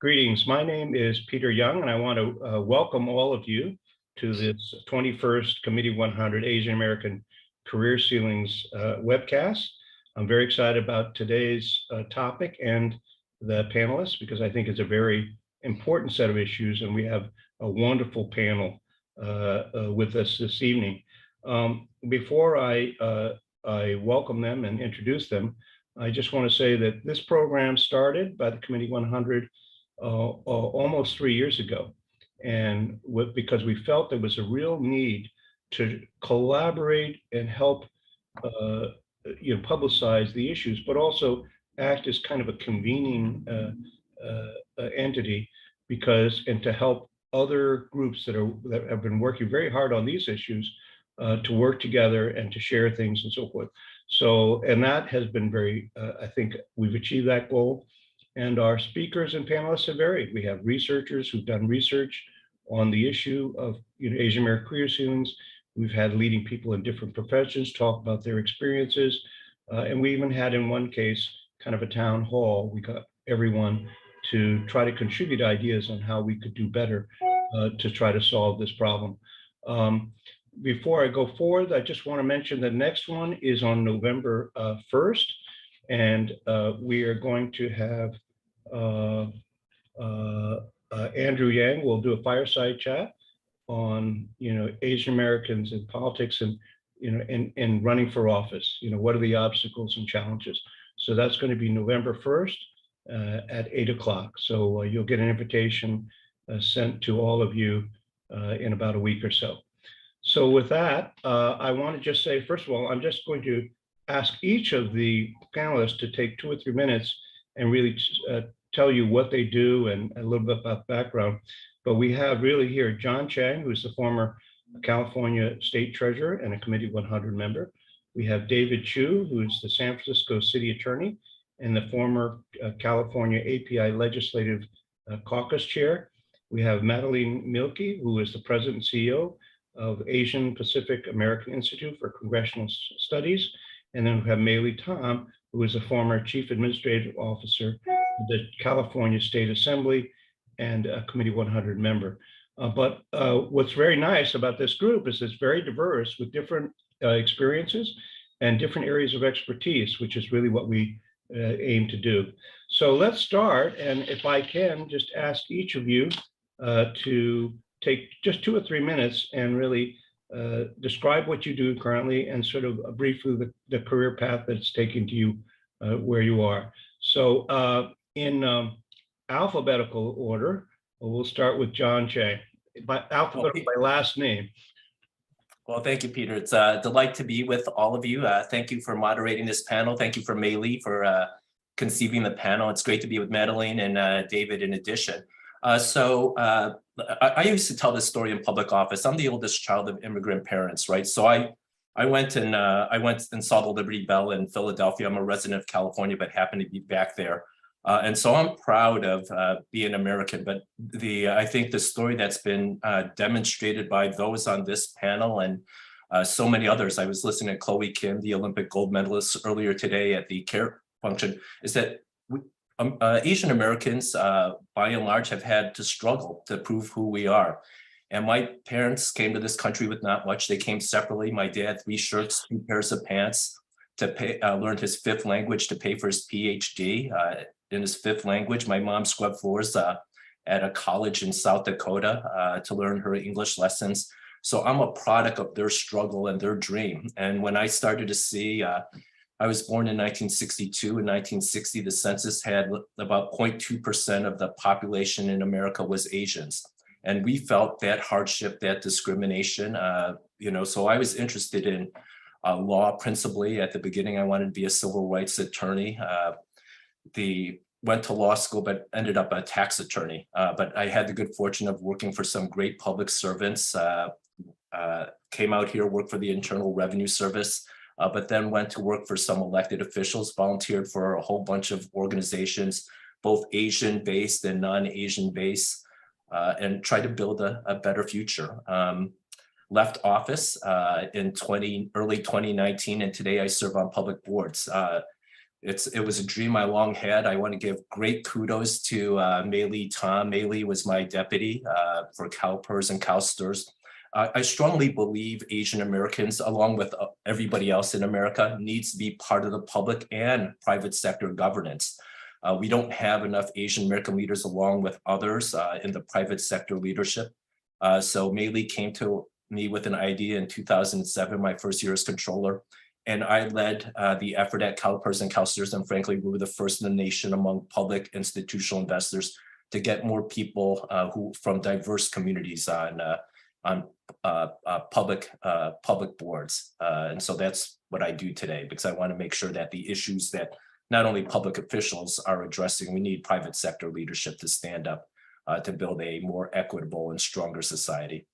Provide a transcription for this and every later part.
Greetings. My name is Peter Young, and I want to welcome all of you to this 21st Committee 100 Asian American Career Ceilings webcast. I'm very excited about today's topic and the panelists because I think it's a very important set of issues, and we have a wonderful panel with us this evening. Before I welcome them and introduce them, I just want to say that this program started by the Committee 100 almost 3 years ago, and because we felt there was a real need to collaborate and help publicize the issues, but also act as kind of a convening entity, and to help other groups that have been working very hard on these issues to work together and to share things and so forth. So, and that has been very, I think we've achieved that goal. And our speakers and panelists have varied. We have researchers who've done research on the issue of Asian American career ceilings. We've had leading people in different professions talk about their experiences. And we even had in one case kind of a town hall. We got everyone to try to contribute ideas on how we could do better to try to solve this problem. Before I go forward, I just want to mention the next one is on November 1st. And we are going to have Andrew Yang will do a fireside chat on Asian Americans in politics and in running for office. What are the obstacles and challenges? So that's going to be November 1st at 8 o'clock. So you'll get an invitation sent to all of you in about a week or so. So with that, I want to just say, first of all, I'm just going to ask each of the panelists to take 2 or 3 minutes and really tell you what they do and a little bit about background. But we have really here John Chiang, who's the former California State Treasurer and a Committee 100 member. We have David Chiu, who is the San Francisco City Attorney and the former California API Legislative Caucus Chair. We have Madalene Mielke, who is the President and CEO of Asian Pacific American Institute for Congressional Studies. And then we have Maeley Tom, who is a former Chief Administrative Officer of the California State Assembly and a Committee 100 member. But what's very nice about this group is it's very diverse with different experiences and different areas of expertise, which is really what we aim to do. So let's start. And if I can just ask each of you to take just 2 or 3 minutes and really describe what you do currently and sort of briefly the career path that's taken to you where you are. So in alphabetical order, we'll start with John Chiang. By alphabetical, by last name. Well, thank you, Peter. It's a delight to be with all of you. Thank you for moderating this panel. Thank you for Maeley for conceiving the panel. It's great to be with Madeline and David in addition. I used to tell this story in public office. I'm the oldest child of immigrant parents, right? So I went and saw the Liberty Bell in Philadelphia. I'm a resident of California, but happened to be back there. And so I'm proud of being American, but I think the story that's been demonstrated by those on this panel and so many others, I was listening to Chloe Kim, the Olympic gold medalist earlier today at the CARE function, is that Asian Americans, by and large, have had to struggle to prove who we are. And my parents came to this country with not much. They came separately. My dad, 3 shirts, 2 pairs of pants to pay, learned his 5th language to pay for his PhD in his 5th language. My mom scrubbed floors at a college in South Dakota to learn her English lessons. So I'm a product of their struggle and their dream. And when I started to see, I was born in 1962. In 1960, the census had about 0.2% of the population in America was Asians. And we felt that hardship, that discrimination, so I was interested in law principally. At the beginning, I wanted to be a civil rights attorney. Went to law school, but ended up a tax attorney. But I had the good fortune of working for some great public servants, came out here, worked for the Internal Revenue Service, but then went to work for some elected officials, volunteered for a whole bunch of organizations, both Asian-based and non-Asian based, and tried to build a better future. Left office in early 2019, and today I serve on public boards. it was a dream I long had. I want to give great kudos to Maeley Tom. Maeley was my deputy for CalPERS and CalSTRS. I strongly believe Asian Americans, along with everybody else in America, needs to be part of the public and private sector governance. We don't have enough Asian American leaders along with others in the private sector leadership. So Maeley came to me with an idea in 2007, my first year as controller. And I led the effort at CalPERS and CalSTRS, and frankly, we were the first in the nation among public institutional investors to get more people who from diverse communities on public boards. And so that's what I do today, because I want to make sure that the issues that not only public officials are addressing, we need private sector leadership to stand up to build a more equitable and stronger society.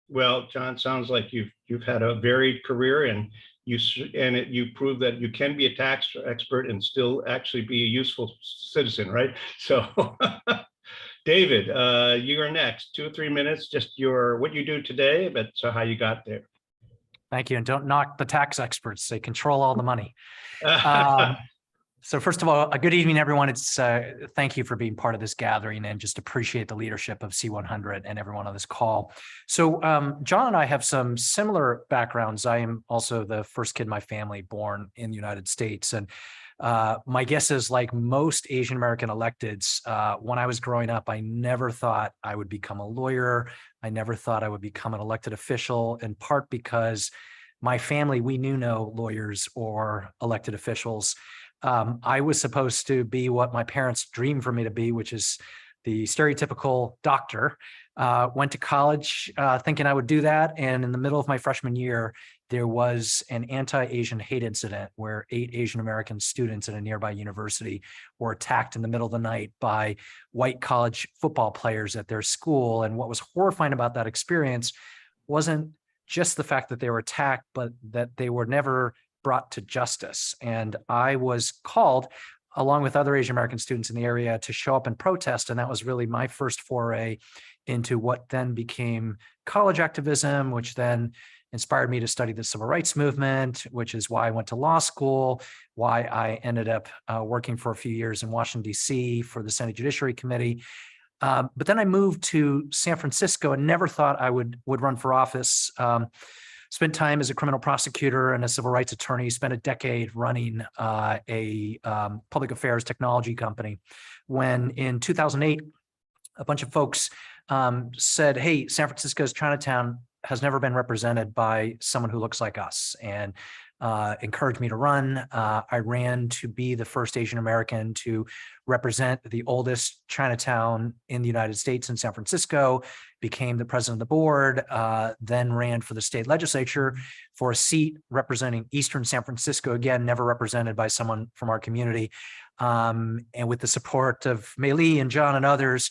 Well, John, sounds like you've had a varied career, and you prove that you can be a tax expert and still actually be a useful citizen, right? So, David, you are next. 2 or 3 minutes, just what you do today, but so how you got there. Thank you, and don't knock the tax experts; they control all the money. So first of all, a good evening, everyone. It's thank you for being part of this gathering, and just appreciate the leadership of C100 and everyone on this call. So John and I have some similar backgrounds. I am also the first kid in my family born in the United States. And my guess is, like most Asian American electeds, when I was growing up, I never thought I would become a lawyer. I never thought I would become an elected official, in part because my family, we knew no lawyers or elected officials. I was supposed to be what my parents dreamed for me to be, which is the stereotypical doctor. Went to college thinking I would do that. And in the middle of my freshman year, there was an anti-Asian hate incident where 8 Asian American students at a nearby university were attacked in the middle of the night by white college football players at their school. And what was horrifying about that experience wasn't just the fact that they were attacked, but that they were never brought to justice. And I was called, along with other Asian American students in the area, to show up and protest. And that was really my first foray into what then became college activism, which then inspired me to study the civil rights movement, which is why I went to law school, why I ended up working for a few years in Washington, D.C. for the Senate Judiciary Committee. But then I moved to San Francisco and never thought I would run for office. Spent time as a criminal prosecutor and a civil rights attorney, spent a decade running a public affairs technology company. When in 2008, a bunch of folks said, hey, San Francisco's Chinatown has never been represented by someone who looks like us, and encouraged me to run. I ran to be the first Asian American to represent the oldest Chinatown in the United States in San Francisco, became the president of the board, then ran for the state legislature for a seat representing Eastern San Francisco, again, never represented by someone from our community. And with the support of Maeley and John and others,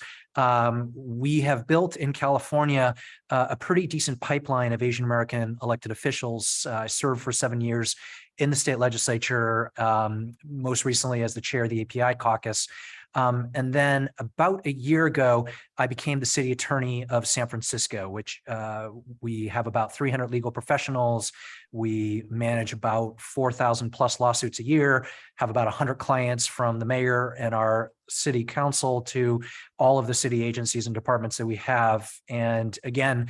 we have built in California a pretty decent pipeline of Asian American elected officials. I served for 7 years in the state legislature, most recently as the chair of the API Caucus. And then about a year ago, I became the city attorney of San Francisco, which we have about 300 legal professionals. We manage about 4,000 plus lawsuits a year, have about 100 clients from the mayor and our city council to all of the city agencies and departments that we have. And again,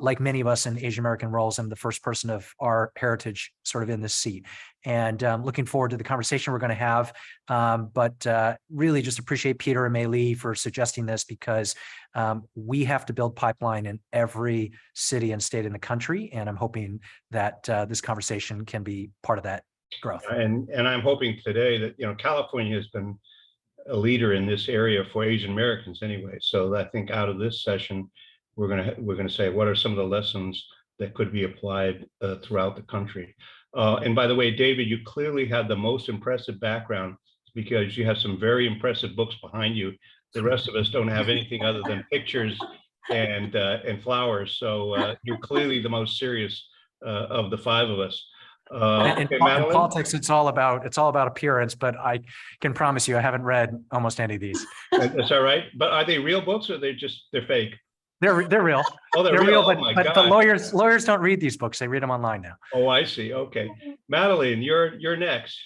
like many of us in Asian American roles, I'm the first person of our heritage sort of in this seat. And looking forward to the conversation we're going to have. But really just appreciate Peter and Maeley for suggesting this, because we have to build pipeline in every city and state in the country. And I'm hoping that this conversation can be part of that growth. And I'm hoping today that, California has been a leader in this area for Asian Americans anyway. So I think out of this session, we're going to say, what are some of the lessons that could be applied throughout the country? And by the way, David, you clearly have the most impressive background, because you have some very impressive books behind you. The rest of us don't have anything other than pictures and flowers. So you're clearly the most serious of the 5 of us. In politics, it's all about appearance, but I can promise you, I haven't read almost any of these. That's all right. But are they real books, or they're fake? They're real. Oh, they're real. But the lawyers don't read these books. They read them online now. Oh, I see. Okay, Madeline, you're next.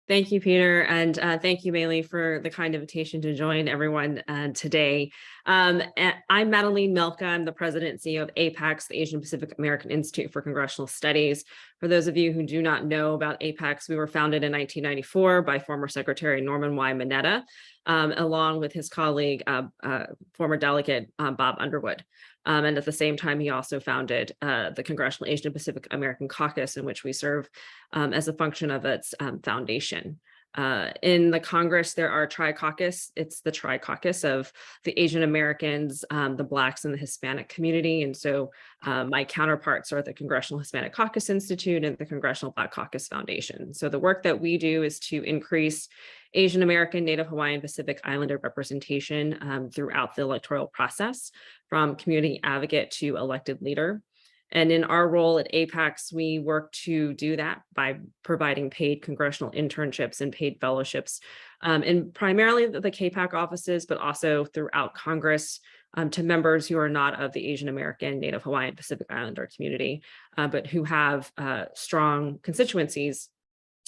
Thank you, Peter, and thank you, Maeley, for the kind invitation to join everyone today. I'm Madalene Mielke. I'm the president and CEO of APAICS, the Asian Pacific American Institute for Congressional Studies. For those of you who do not know about APAICS, we were founded in 1994 by former Secretary Norman Y. Mineta, along with his colleague, former delegate Bob Underwood. And at the same time, he also founded the Congressional Asian Pacific American Caucus, in which we serve as a function of its foundation. In the Congress, there are tri-caucus. It's the tri-caucus of the Asian Americans, the Blacks, and the Hispanic community. And so my counterparts are the Congressional Hispanic Caucus Institute and the Congressional Black Caucus Foundation. So the work that we do is to increase Asian American, Native Hawaiian, Pacific Islander representation throughout the electoral process, from community advocate to elected leader. And in our role at APAICS, we work to do that by providing paid congressional internships and paid fellowships, and primarily the KPAC offices, but also throughout Congress to members who are not of the Asian American, Native Hawaiian, Pacific Islander community, but who have strong constituencies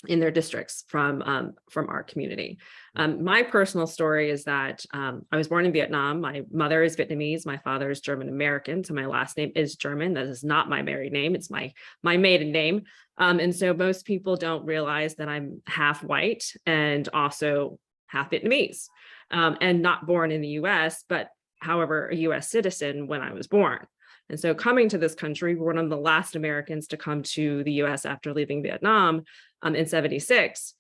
in their districts from our community. My personal story is that I was born in Vietnam. My mother is Vietnamese. My father is German American. So my last name is German. That is not my married name. It's my maiden name. And so most people don't realize that I'm half white and also half Vietnamese, and not born in the US, but however, a US citizen when I was born. And so coming to this country, we're one of the last Americans to come to the US after leaving Vietnam in '76.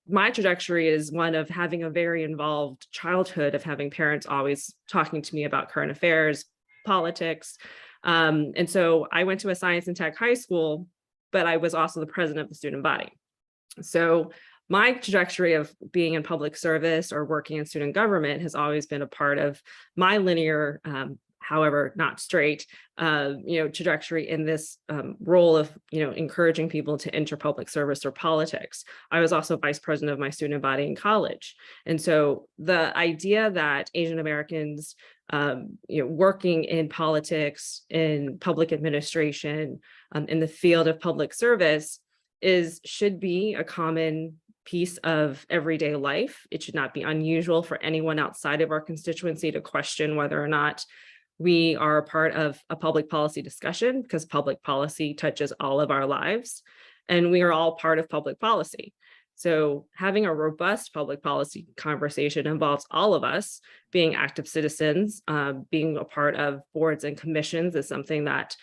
My trajectory is one of having a very involved childhood, of having parents always talking to me about current affairs, politics. And so I went to a science and tech high school, but I was also the president of the student body. So my trajectory of being in public service or working in student government has always been a part of my linear, however, not straight, trajectory in this role of, encouraging people to enter public service or politics. I was also vice president of my student body in college. And so the idea that Asian Americans, working in politics, in public administration, in the field of public service should be a common piece of everyday life. It should not be unusual for anyone outside of our constituency to question whether or not we are a part of a public policy discussion, because public policy touches all of our lives, and we are all part of public policy. So having a robust public policy conversation involves all of us being active citizens, being a part of boards and commissions is something that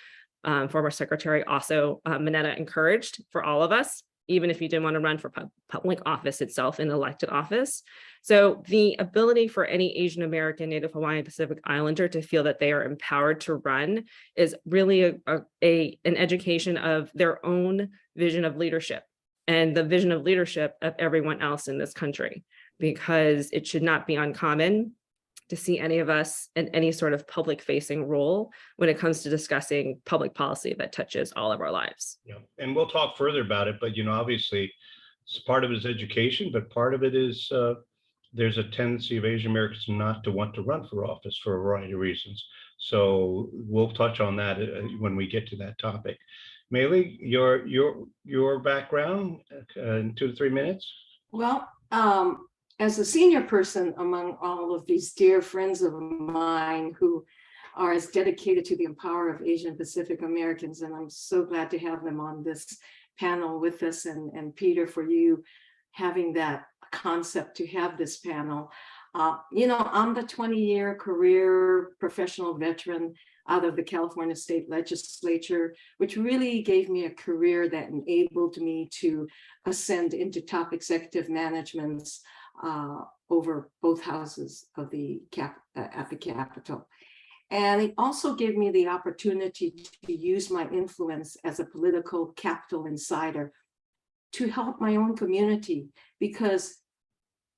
former Secretary also Mineta encouraged for all of us, even if you didn't want to run for public office itself, in elected office. So the ability for any Asian American, Native Hawaiian, Pacific Islander to feel that they are empowered to run is really an education of their own vision of leadership and the vision of leadership of everyone else in this country, because it should not be uncommon to see any of us in any sort of public facing role when it comes to discussing public policy that touches all of our lives. Yeah, and we'll talk further about it, but obviously part of it is education, but part of it is there's a tendency of Asian Americans not to want to run for office for a variety of reasons. So we'll touch on that when we get to that topic. Maeley, your background in 2 to 3 minutes. Well, as a senior person among all of these dear friends of mine who are as dedicated to the empower of Asian Pacific Americans, and I'm so glad to have them on this panel with us, and Peter, for you having that concept to have this panel. I'm the 20-year career professional veteran out of the California State Legislature, which really gave me a career that enabled me to ascend into top executive managements over both houses of at the Capitol. And it also gave me the opportunity to use my influence as a political Capitol insider to help my own community, because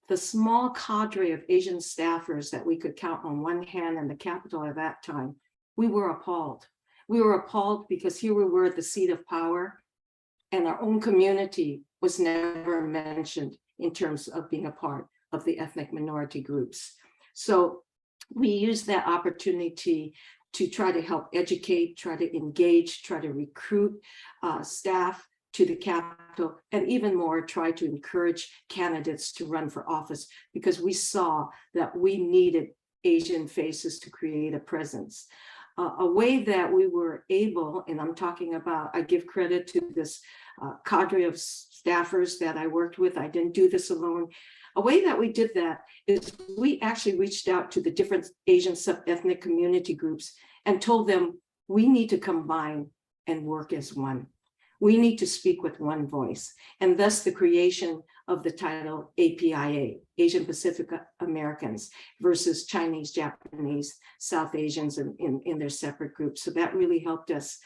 the small cadre of Asian staffers that we could count on one hand in the Capitol at that time, we were appalled. We were appalled because here we were at the seat of power, and our own community was never mentioned in terms of being a part of the ethnic minority groups. So we used that opportunity to try to help educate, try to engage, try to recruit staff to the Capitol, and even more, try to encourage candidates to run for office, because we saw that we needed Asian faces to create a presence. A way that we were able, and I'm talking about, I give credit to this cadre of staffers that I worked with. I didn't do this alone. A way that we did that is we actually reached out to the different Asian sub-ethnic community groups and told them, we need to combine and work as one. We need to speak with one voice, and thus the creation of the title APIA, Asian Pacific Americans versus Chinese, Japanese, South Asians in their separate groups. So that really helped us.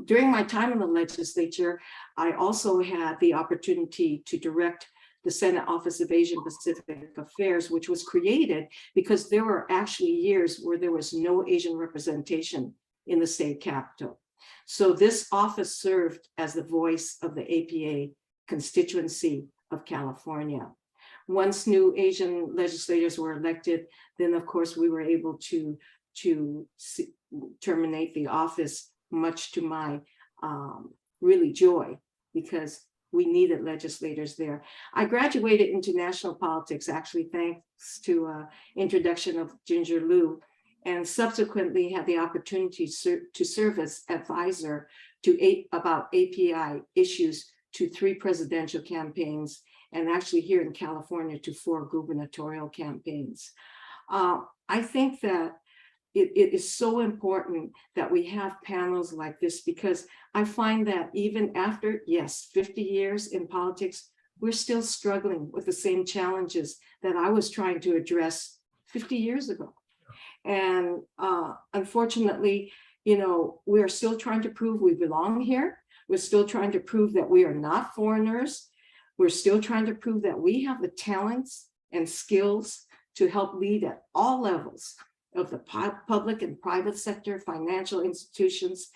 During my time in the legislature, I also had the opportunity to direct the Senate Office of Asian Pacific Affairs, which was created because there were actually years where there was no Asian representation in the state capitol. So this office served as the voice of the APA constituency of California. Once new Asian legislators were elected, then of course we were able to terminate the office, much to my really joy, because we needed legislators there. I graduated into national politics, actually thanks to introduction of Ginger Liu, and subsequently had the opportunity to serve as advisor to about API issues to 3 presidential campaigns, and actually here in California to 4 gubernatorial campaigns. I think that it is so important that we have panels like this, because I find that even after, yes, 50 years in politics, we're still struggling with the same challenges that I was trying to address 50 years ago. And unfortunately, you know, we are still trying to prove we belong here. We're still trying to prove that we are not foreigners. We're still trying to prove that we have the talents and skills to help lead at all levels of the public and private sector, financial institutions.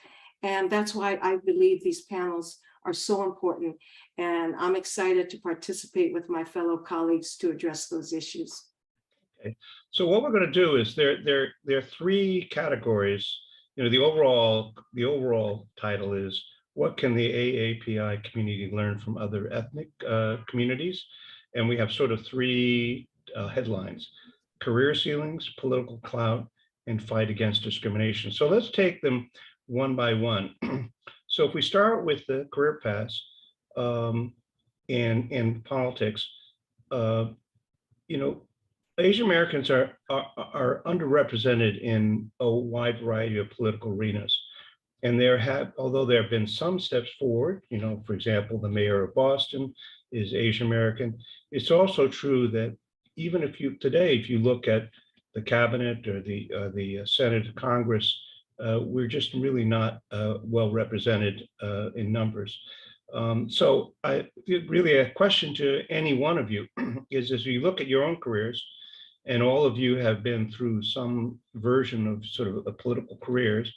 And that's why I believe these panels are so important. And I'm excited to participate with my fellow colleagues to address those issues. Okay. So what we're going to do is there are 3 categories. You know, the overall title is, what can the AAPI community learn from other ethnic communities? And we have sort of 3 headlines: career ceilings, political clout, and fight against discrimination. So let's take them one by one. So if we start with the career paths and politics, you know, Asian Americans are underrepresented in a wide variety of political arenas. And although there have been some steps forward, you know, for example, the mayor of Boston is Asian American. It's also true that even if you look at the cabinet or the Senate, Congress, we're just really not well represented in numbers. So really a question to any one of you is, as you look at your own careers, and all of you have been through some version of sort of political careers,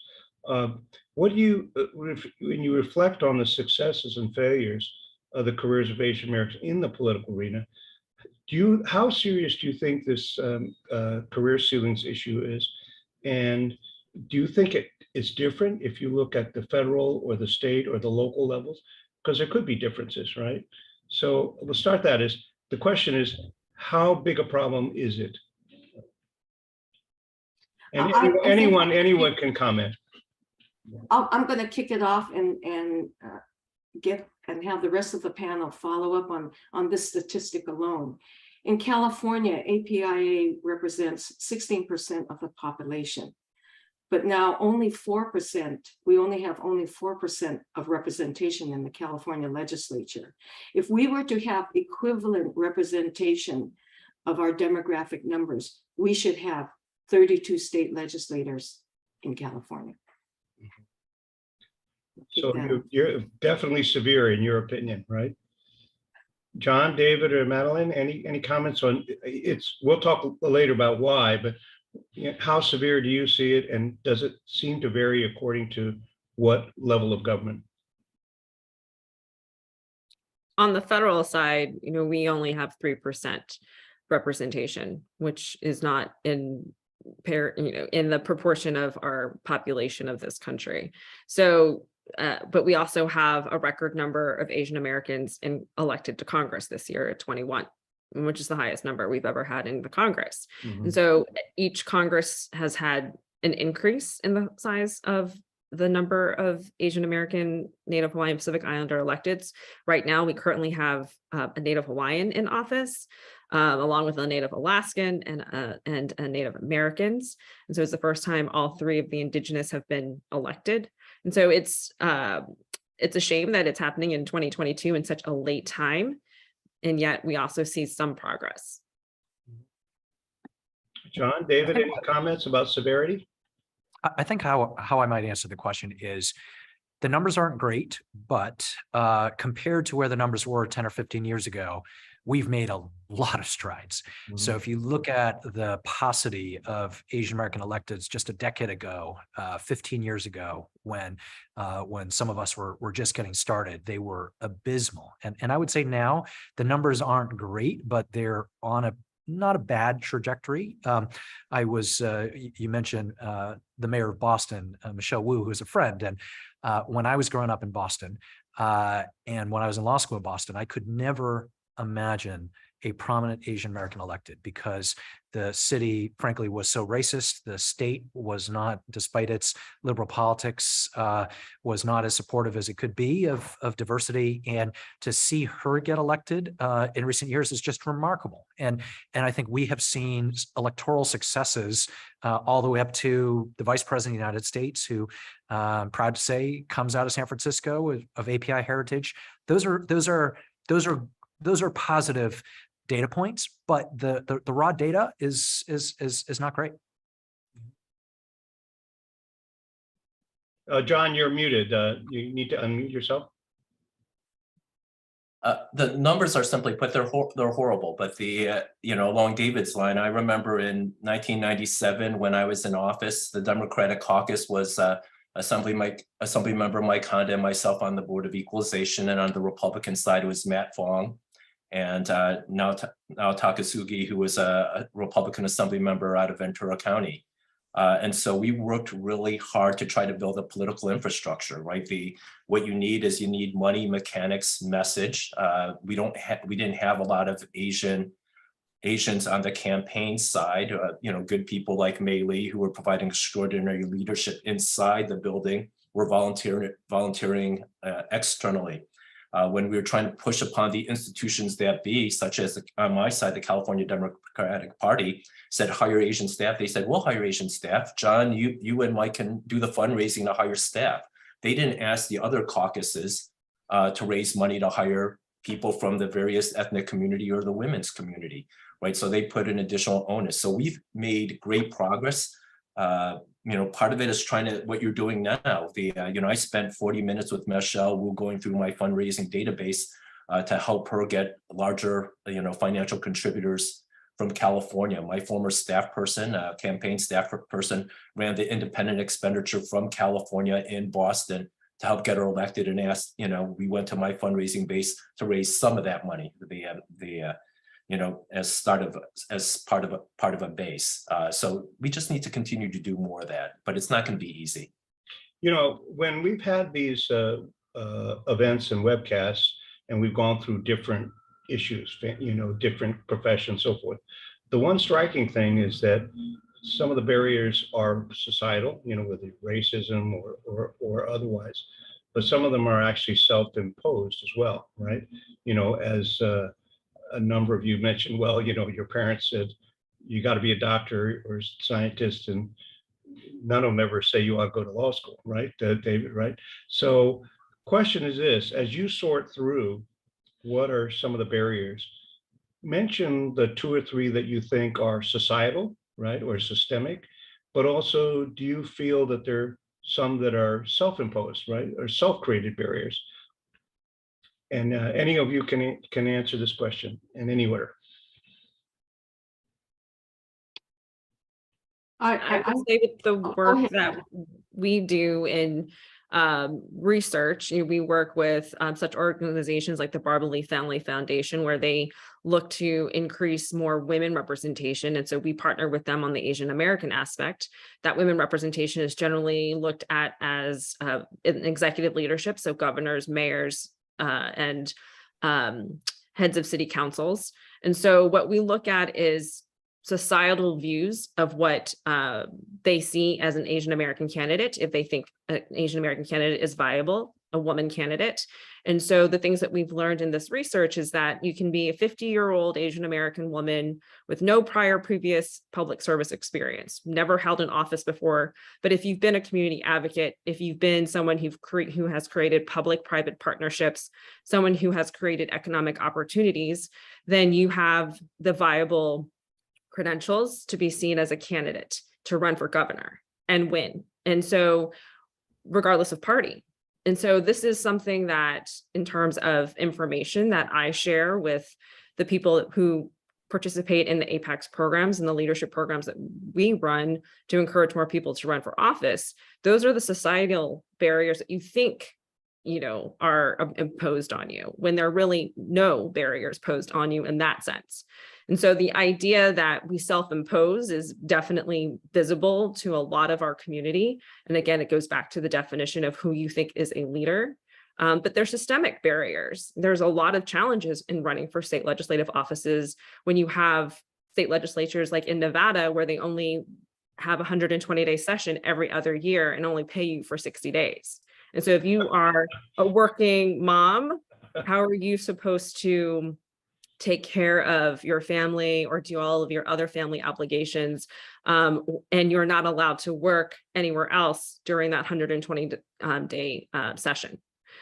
what do you, when you reflect on the successes and failures of the careers of Asian Americans in the political arena, how serious do you think this career ceilings issue is? And do you think it's different if you look at the federal or the state or the local levels? Because there could be differences, right? So we'll start that as, the question is, how big a problem is it? And anyone can comment. I'm going to kick it off and have the rest of the panel follow up on this statistic alone. In California, APIA represents 16% of the population, but now only 4%, we only have 4% of representation in the California legislature. If we were to have equivalent representation of our demographic numbers, we should have 32 state legislators in California. So you're definitely severe in your opinion, right? John, David, or Madeline, any comments on it's? We'll talk later about why, but how severe do you see it, and does it seem to vary according to what level of government? On the federal side, you know, we only have 3% representation, which is not in the proportion of our population of this country. So but we also have a record number of Asian Americans elected to Congress this year at 21, which is the highest number we've ever had in the Congress. And so each Congress has had an increase in the size of the number of Asian American, Native Hawaiian, Pacific Islander electeds. Right now, we currently have a Native Hawaiian in office, along with a Native Alaskan and a Native Americans. And so it's the first time all three of the indigenous have been elected. And so it's a shame that it's happening in 2022 in such a late time. And yet we also see some progress. John, David, any comments about severity? I think how I might answer the question is the numbers aren't great, but compared to where the numbers were 10 or 15 years ago, we've made a lot of strides. So if you look at the paucity of Asian American electeds just a decade ago, 15 years ago, when some of us were just getting started, they were abysmal. And I would say now the numbers aren't great, but they're on not a bad trajectory. I was, you mentioned the mayor of Boston, Michelle Wu, who's a friend. And when I was growing up in Boston and when I was in law school in Boston, I could never imagine a prominent Asian American elected because the city, frankly, was so racist. The state was not, despite its liberal politics, was not as supportive as it could be of diversity. And to see her get elected in recent years is just remarkable. And I think we have seen electoral successes all the way up to the Vice President of the United States, who I'm proud to say comes out of San Francisco of API heritage. Those are positive data points, but the raw data is not great. John, you're muted. You need to unmute yourself. The numbers are simply put, they're horrible. But the along David's line, I remember in 1997 when I was in office, the Democratic Caucus was Assemblymember Mike Honda and myself on the Board of Equalization, and on the Republican side it was Matt Fong and now Takasugi, who was a Republican Assembly member out of Ventura County. And so we worked really hard to try to build a political infrastructure, right? What you need money, mechanics, message. We didn't have a lot of Asians on the campaign side, good people like Maeley, who were providing extraordinary leadership inside the building, were volunteering externally. When we were trying to push upon the institutions that be, such as on my side, the California Democratic Party said, hire Asian staff. They said, we'll hire Asian staff. John, you and Mike can do the fundraising to hire staff. They didn't ask the other caucuses to raise money to hire people from the various ethnic community or the women's community, right? So they put an additional onus. So we've made great progress. Part of it is what you're doing now. I spent 40 minutes with Michelle Wu going through my fundraising database to help her get larger, financial contributors from California. My former staff person, campaign staff person, ran the independent expenditure from California in Boston to help get her elected, and asked, we went to my fundraising base to raise some of that money, as part of a base. So we just need to continue to do more of that, but it's not going to be easy. When we've had these events and webcasts, and we've gone through different issues, different professions, so forth, the one striking thing is that some of the barriers are societal, whether racism or otherwise, but some of them are actually self-imposed as well, right? As a number of you mentioned, well, your parents said you got to be a doctor or scientist, and none of them ever say you ought to go to law school, right, David, right? So question is this: as you sort through what are some of the barriers, mention the 2 or 3 that you think are societal, right, or systemic, but also do you feel that there are some that are self-imposed, right, or self-created barriers? And any of you can answer this question in any order. I would say with the work that we do in research. We work with such organizations like the Bartley Family Foundation, where they look to increase more women representation. And so we partner with them on the Asian American aspect. That women representation is generally looked at as in executive leadership, so governors, mayors, and heads of city councils. And so what we look at is societal views of what they see as an Asian American candidate, if they think an Asian American candidate is viable, a woman candidate. And so the things that we've learned in this research is that you can be a 50-year-old Asian American woman with no prior previous public service experience, never held an office before. But if you've been a community advocate, if you've been someone who has created public-private partnerships, someone who has created economic opportunities, then you have the viable credentials to be seen as a candidate to run for governor and win. And so regardless of party. And so this is something that, in terms of information that I share with the people who participate in the APAICS programs and the leadership programs that we run to encourage more people to run for office, those are the societal barriers that you think, are imposed on you, when there are really no barriers posed on you in that sense. And so the idea that we self-impose is definitely visible to a lot of our community. And again, it goes back to the definition of who you think is a leader. But there's systemic barriers. There's a lot of challenges in running for state legislative offices when you have state legislatures like in Nevada, where they only have a 120-day session every other year and only pay you for 60 days. And so if you are a working mom, how are you supposed to take care of your family or do all of your other family obligations, and you're not allowed to work anywhere else during that 120-day session?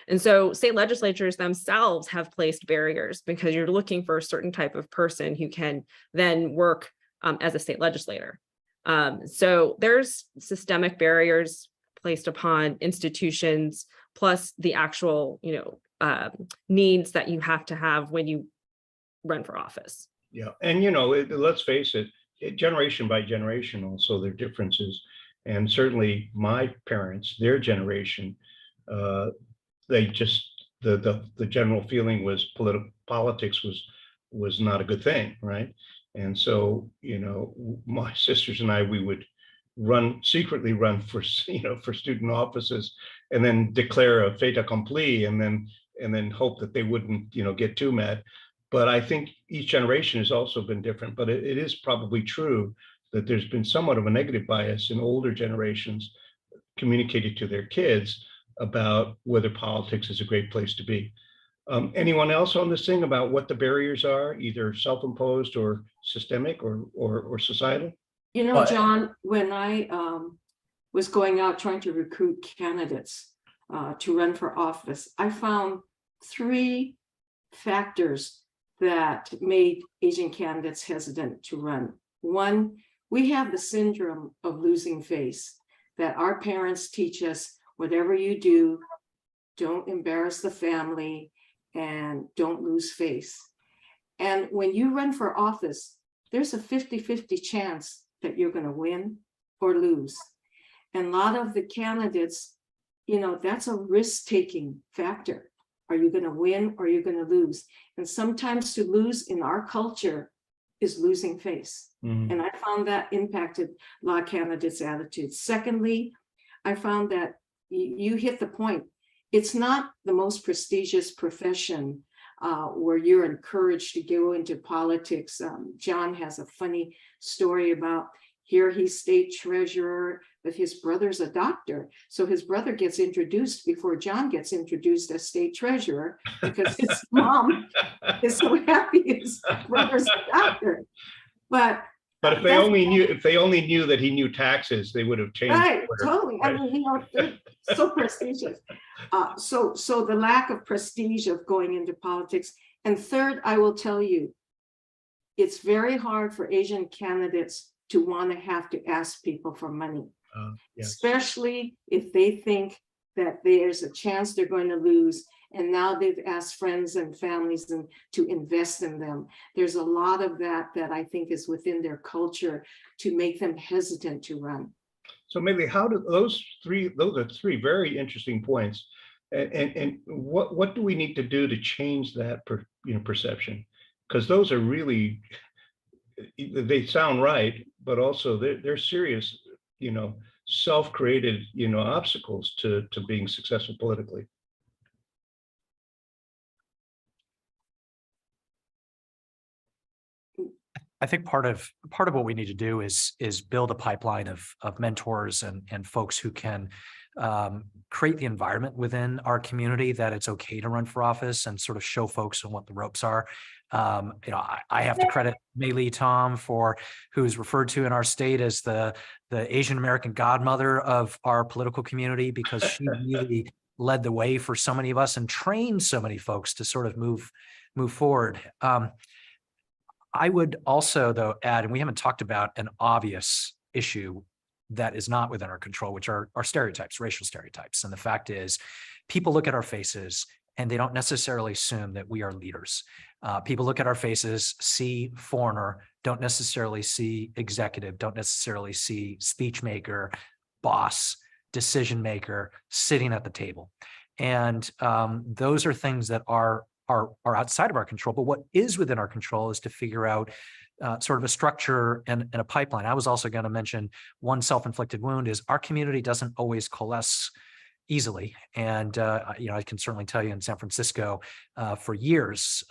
And so state legislatures themselves have placed barriers because you're looking for a certain type of person who can then work as a state legislator. So there's systemic barriers placed upon institutions, plus the actual, needs that you have to have when you run for office. Yeah, and let's face it, generation by generation, also there are differences, and certainly my parents, their generation, they just the general feeling was politics was not a good thing, right? And so my sisters and I, we would secretly run for for student offices, and then declare a fait accompli, and then hope that they wouldn't get too mad. But I think each generation has also been different. But it is probably true that there's been somewhat of a negative bias in older generations communicated to their kids about whether politics is a great place to be. Anyone else on this thing about what the barriers are, either self-imposed or systemic or societal? John, when I was going out trying to recruit candidates to run for office, I found 3 factors that made Asian candidates hesitant to run. One, we have the syndrome of losing face, that our parents teach us, whatever you do, don't embarrass the family and don't lose face. And when you run for office, there's a 50-50 chance that you're going to win or lose. And a lot of the candidates, that's a risk-taking factor. Are you going to win or are you going to lose? And sometimes to lose in our culture is losing face. Mm-hmm. And I found that impacted a lot of candidates' attitudes. Secondly, I found that you hit the point. It's not the most prestigious profession where you're encouraged to go into politics. John has a funny story about here he's state treasurer, but his brother's a doctor. So his brother gets introduced before John gets introduced as state treasurer because his mom is so happy his brother's a doctor. But if they only knew that he knew taxes, they would have changed. Right, totally. Right? I mean, they're so prestigious. So the lack of prestige of going into politics. And third, I will tell you, it's very hard for Asian candidates to want to have to ask people for money, yes. Especially if they think that there's a chance they're going to lose. And now they've asked friends and families to invest in them. There's a lot of that I think is within their culture to make them hesitant to run. So maybe how do those are three very interesting points. And what do we need to do to change that perception? Because those are really, they sound right, but also they're serious, self-created, obstacles to being successful politically. I think part of what we need to do is build a pipeline of mentors and folks who can create the environment within our community that it's okay to run for office and sort of show folks on what the ropes are. I have to credit Maeley Tom who's referred to in our state as the Asian American godmother of our political community, because she really led the way for so many of us and trained so many folks to sort of move forward. I would also, though, add, and we haven't talked about an obvious issue that is not within our control, which are stereotypes, racial stereotypes. And the fact is, people look at our faces and they don't necessarily assume that we are leaders. People look at our faces, see foreigner, don't necessarily see executive, don't necessarily see speech maker, boss, decision maker sitting at the table. And those are things that are outside of our control. But what is within our control is to figure out sort of a structure and a pipeline. I was also going to mention one self-inflicted wound is our community doesn't always coalesce easily. And, I can certainly tell you in San Francisco, for years,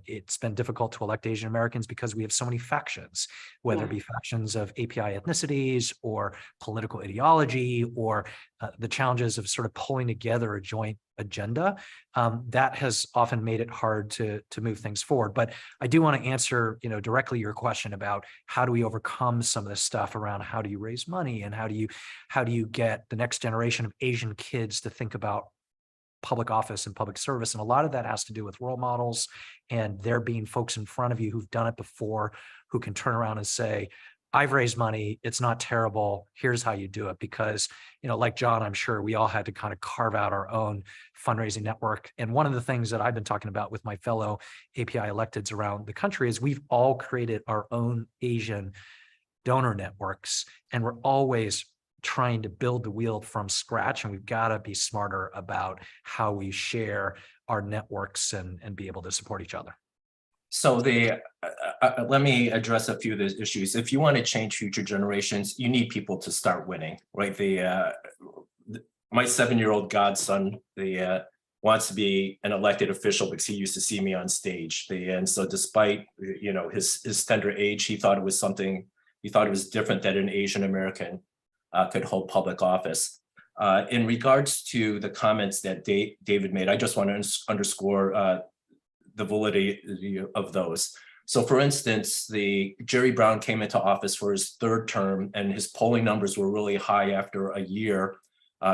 it's been difficult to elect Asian Americans because we have so many factions, whether it be factions of API ethnicities or political ideology or the challenges of sort of pulling together a joint agenda. That has often made it hard to move things forward. But I do want to answer, directly your question about how do we overcome some of this stuff around how do you raise money and how do you get the next generation of Asian kids to think about public office and public service. And a lot of that has to do with role models and there being folks in front of you who've done it before, who can turn around and say, I've raised money. It's not terrible. Here's how you do it. Because, like John, I'm sure we all had to kind of carve out our own fundraising network. And one of the things that I've been talking about with my fellow API electeds around the country is we've all created our own Asian donor networks. And we're always trying to build the wheel from scratch. And we've got to be smarter about how we share our networks and be able to support each other. So let me address a few of those issues. If you want to change future generations, you need people to start winning, right? My 7-year-old godson, wants to be an elected official because he used to see me on stage. And so despite, his tender age, he thought it was different that an Asian American could hold public office. In regards to the comments that David made, I just want to underscore the validity of those. So for instance, Jerry Brown came into office for his 3rd term and his polling numbers were really high after a year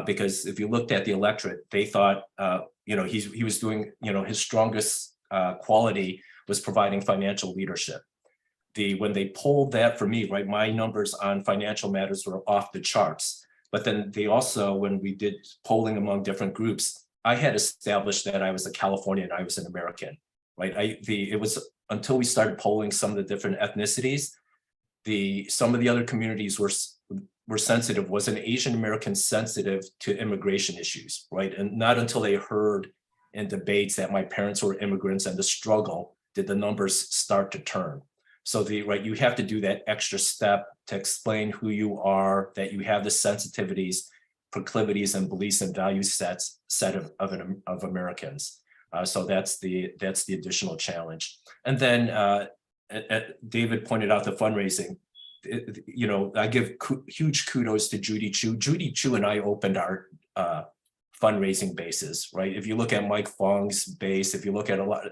because if you looked at the electorate, they thought, he was doing, his strongest quality was providing financial leadership. When they polled that for me, right, my numbers on financial matters were off the charts. But then they also, when we did polling among different groups, I had established that I was a Californian, I was an American. Right. It was until we started polling some of the different ethnicities, some of the other communities were sensitive. Was an Asian American sensitive to immigration issues, right? And not until they heard in debates that my parents were immigrants and the struggle did the numbers start to turn. So you have to do that extra step to explain who you are, that you have the sensitivities, proclivities, and beliefs and value set of Americans. So that's the additional challenge. And then David pointed out the fundraising. I give huge kudos to Judy Chiu. Judy Chiu and I opened our fundraising bases, right? If you look at Mike Fong's base, if you look at a lot,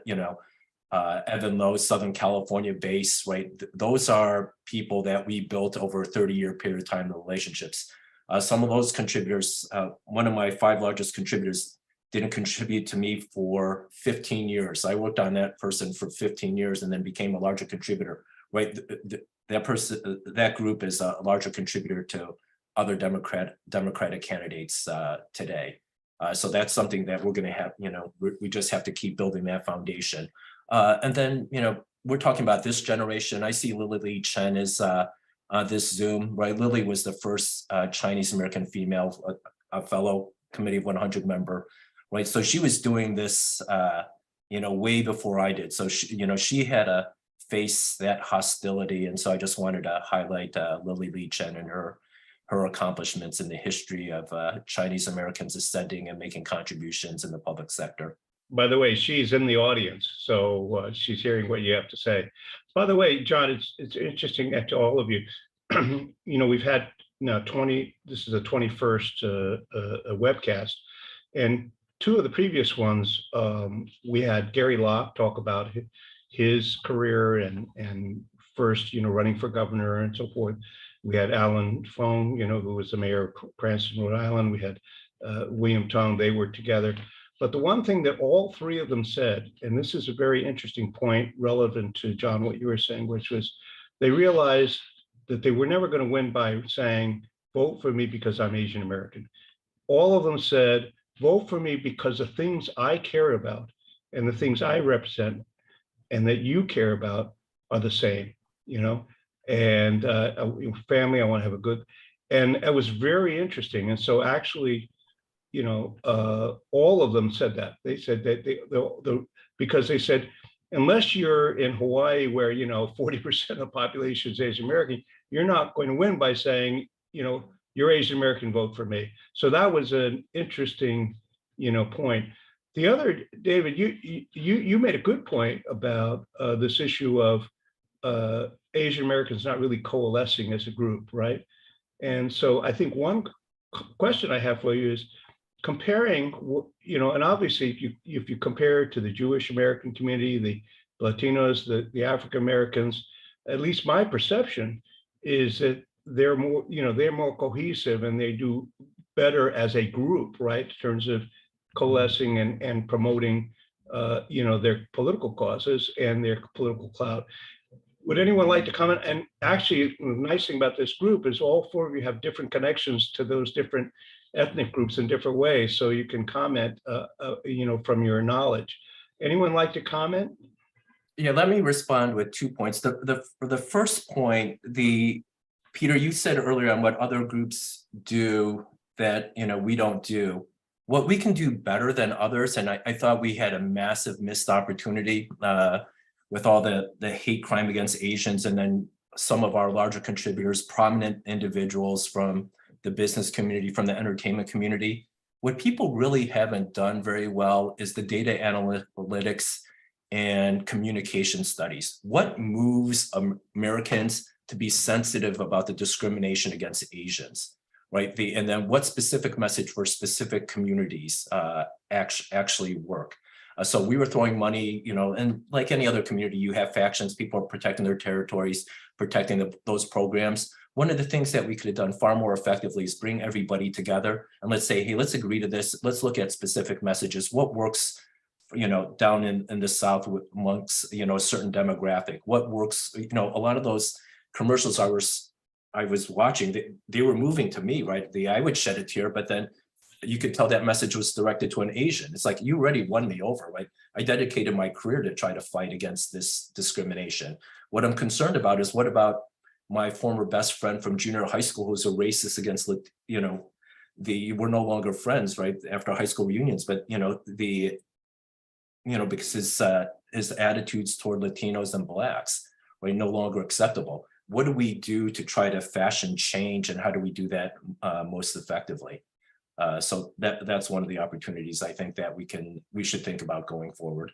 Evan Lowe's Southern California base, right? Those are people that we built over a 30-year period of time in relationships. Some of those contributors, one of my 5 largest contributors didn't contribute to me for 15 years. I worked on that person for 15 years and then became a larger contributor, right? That group is a larger contributor to other Democratic candidates today. So that's something that we're going to have, we just have to keep building that foundation. And then, we're talking about this generation. I see Lily Chen as this Zoom, right? Lily was the first Chinese American female, a fellow Committee of 100 member, right? So she was doing this, way before I did. So she had to face that hostility, and so I just wanted to highlight Lily Lee Chen and her accomplishments in the history of Chinese Americans ascending and making contributions in the public sector. By the way, she's in the audience, so she's hearing what you have to say. By the way, John, it's interesting to all of you. We've had now this is the 21st webcast, and two of the previous ones, we had Gary Locke talk about his career and first, running for governor and so forth. We had Alan Fong, who was the mayor of Cranston, Rhode Island. We had William Tong, they were together. But the one thing that all three of them said, and this is a very interesting point relevant to, John, what you were saying, which was they realized that they were never going to win by saying, vote for me because I'm Asian American. All of them said, vote for me because the things I care about and the things I represent and that you care about are the same, and family, I want to have a good, and it was very interesting. And so actually, all of them said that. They said that because they said, unless you're in Hawaii where, 40% of the population is Asian American, you're not going to win by saying, you're Asian American, vote for me. So that was an interesting, point. The other, David, you made a good point about this issue of Asian Americans not really coalescing as a group, right? And so I think one question I have for you is comparing, and obviously if you compare it to the Jewish American community, the Latinos, the African Americans, at least my perception is that they're more cohesive and they do better as a group, right? In terms of coalescing and promoting, their political causes and their political clout. Would anyone like to comment? And actually, the nice thing about this group is all four of you have different connections to those different ethnic groups in different ways. So you can comment, from your knowledge. Anyone like to comment? Yeah, let me respond with 2 points. The first point, Peter, you said earlier on what other groups do that we don't do. What we can do better than others, and I thought we had a massive missed opportunity with all the hate crime against Asians, and then some of our larger contributors, prominent individuals from the business community, from the entertainment community. What people really haven't done very well is the data analytics and communication studies. What moves Americans to be sensitive about the discrimination against Asians, right? And then what specific message for specific communities actually work. So we were throwing money, and like any other community, you have factions, people are protecting their territories, protecting those programs. One of the things that we could have done far more effectively is bring everybody together and let's say, hey, let's agree to this. Let's look at specific messages. What works, down in the South amongst, a certain demographic? What works? A lot of those commercials I was watching, they were moving to me, right? I would shed a tear, but then you could tell that message was directed to an Asian. It's like, you already won me over, right? I dedicated my career to try to fight against this discrimination. What I'm concerned about is what about my former best friend from junior high school who's a racist against, we're no longer friends, right? After high school reunions, but because his attitudes toward Latinos and Blacks, right, no longer acceptable. What do we do to try to fashion change, and how do we do that most effectively? So that's one of the opportunities I think that we should think about going forward.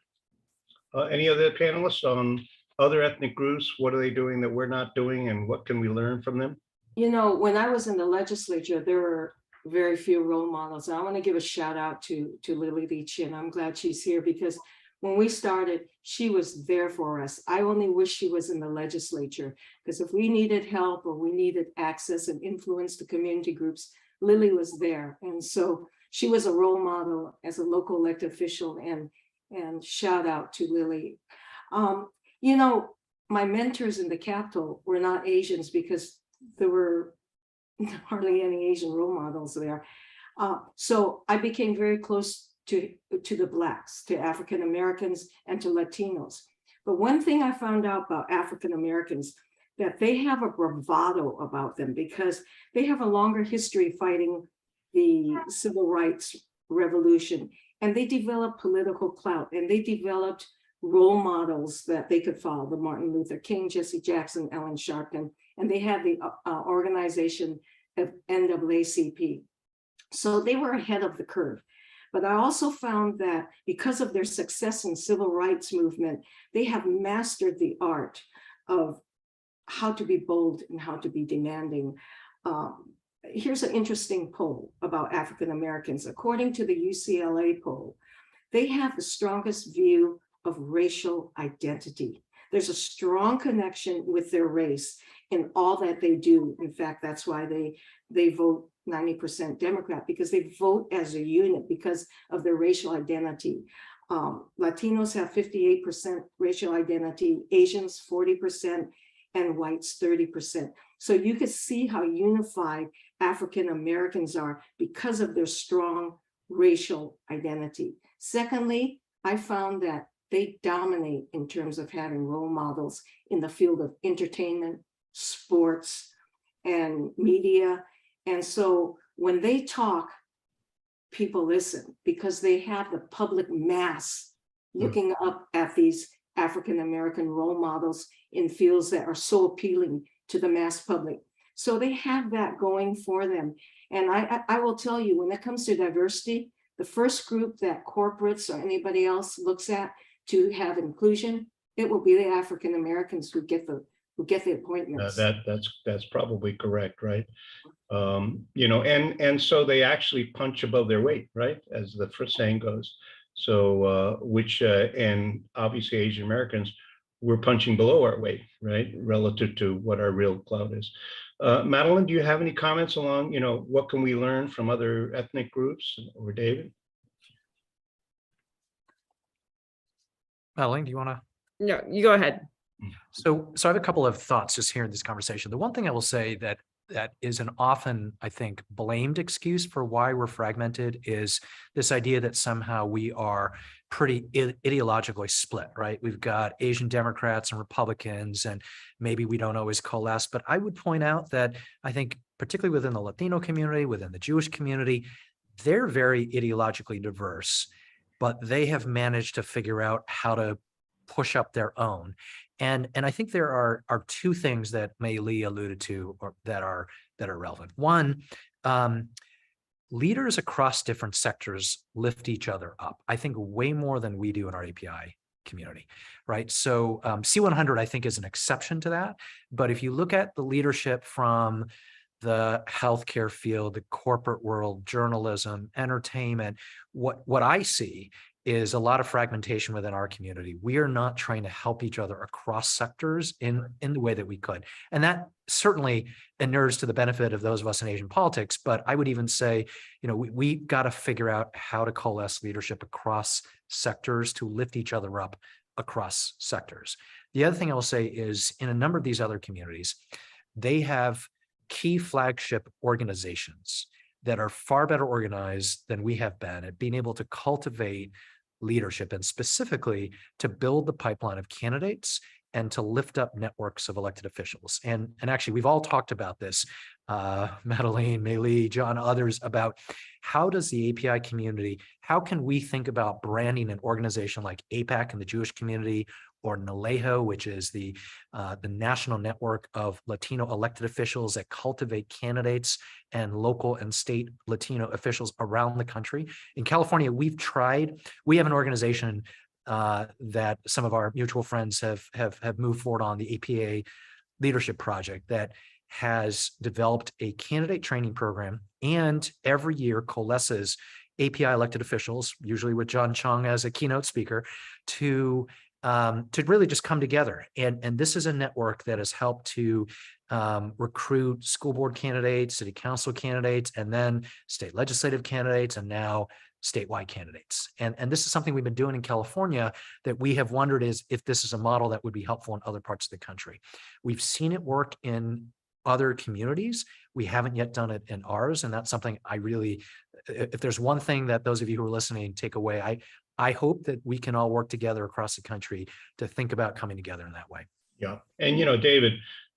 Any other panelists on other ethnic groups? What are they doing that we're not doing, and what can we learn from them? When I was in the legislature, there were very few role models. I want to give a shout out to Lily Lee Chen. I'm glad she's here because when we started, she was there for us. I only wish she was in the legislature, because if we needed help or we needed access and influence to community groups, Lily was there. And so she was a role model as a local elected official, and shout out to Lily. My mentors in the Capitol were not Asians because there were hardly any Asian role models there. So I became very close to the Blacks, to African Americans, and to Latinos. But one thing I found out about African Americans, that they have a bravado about them because they have a longer history fighting the civil rights revolution, and they developed political clout, and they developed role models that they could follow, the Martin Luther King, Jesse Jackson, Ellen Sharpton, and they had the organization of NAACP. So they were ahead of the curve. But I also found that because of their success in civil rights movement, they have mastered the art of how to be bold and how to be demanding. Here's an interesting poll about African Americans. According to the UCLA poll, they have the strongest view of racial identity. There's a strong connection with their race in all that they do. In fact, that's why they vote 90% Democrat, because they vote as a unit because of their racial identity. Latinos have 58% racial identity, Asians 40%, and whites 30%. So you could see how unified African Americans are because of their strong racial identity. Secondly, I found that they dominate in terms of having role models in the field of entertainment, sports, and media. And so when they talk, people listen because they have the public mass looking up at these African American role models in fields that are so appealing to the mass public. So they have that going for them. And I will tell you, when it comes to diversity, the first group that corporates or anybody else looks at to have inclusion, it will be the African Americans who get the appointments. That's probably correct, right? And so they actually punch above their weight, right? As the first saying goes. So, and obviously Asian Americans, we're punching below our weight, right? Relative to what our real clout is. Madeline, do you have any comments along, what can we learn from other ethnic groups, or David? Madeline, do you want to? No, you go ahead. So I have a couple of thoughts just here in this conversation. The one thing I will say that is an often, I think, blamed excuse for why we're fragmented is this idea that somehow we are pretty ideologically split, right? We've got Asian Democrats and Republicans, and maybe we don't always coalesce. But I would point out that I think, particularly within the Latino community, within the Jewish community, they're very ideologically diverse, but they have managed to figure out how to push up their own. And I think there are two things that Maeley alluded to or that are relevant. One, leaders across different sectors lift each other up, I think, way more than we do in our API community, right? So C100, I think, is an exception to that. But if you look at the leadership from the healthcare field, the corporate world, journalism, entertainment, what I see is a lot of fragmentation within our community. We are not trying to help each other across sectors in the way that we could. And that certainly inures to the benefit of those of us in Asian politics. But I would even say, we got to figure out how to coalesce leadership across sectors to lift each other up across sectors. The other thing I will say is in a number of these other communities, they have key flagship organizations that are far better organized than we have been at being able to cultivate leadership and specifically to build the pipeline of candidates and to lift up networks of elected officials. And actually, we've all talked about this, Madalene, Maeley, John, others, about how does the API community, how can we think about branding an organization like APAC in the Jewish community, or NALEJO, which is the national network of Latino elected officials that cultivate candidates and local and state Latino officials around the country. In California, we have an organization that some of our mutual friends have moved forward on, the APA Leadership Project, that has developed a candidate training program and every year coalesces API elected officials, usually with John Chiang as a keynote speaker, to really just come together. And this is a network that has helped to recruit school board candidates, city council candidates, and then state legislative candidates, and now statewide candidates. And this is something we've been doing in California that we have wondered is if this is a model that would be helpful in other parts of the country. We've seen it work in other communities. We haven't yet done it in ours. And that's something I really, if there's one thing that those of you who are listening take away, I hope that we can all work together across the country to think about coming together in that way. Yeah. And, David,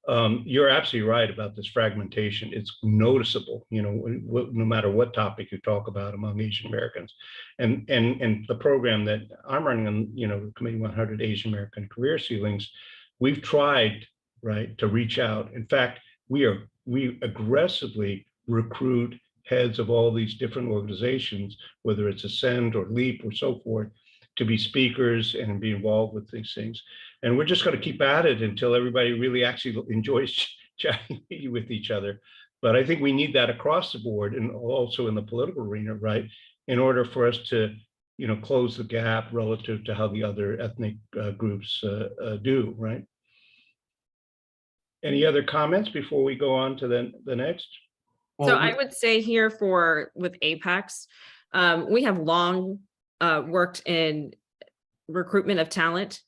You're absolutely right about this fragmentation. It's noticeable, no matter what topic you talk about among Asian Americans. And the program that I'm running on, Committee 100 Asian American Career Ceilings, we've tried, right, to reach out. In fact, we aggressively recruit heads of all these different organizations, whether it's Ascend or LEAP or so forth, to be speakers and be involved with these things. And we're just going to keep at it until everybody really actually enjoys chatting with each other. But I think we need that across the board and also in the political arena, right, in order for us to, close the gap relative to how the other ethnic groups do, right? Any other comments before we go on to the next? So I would say here with APAICS, we have long worked in recruitment of talent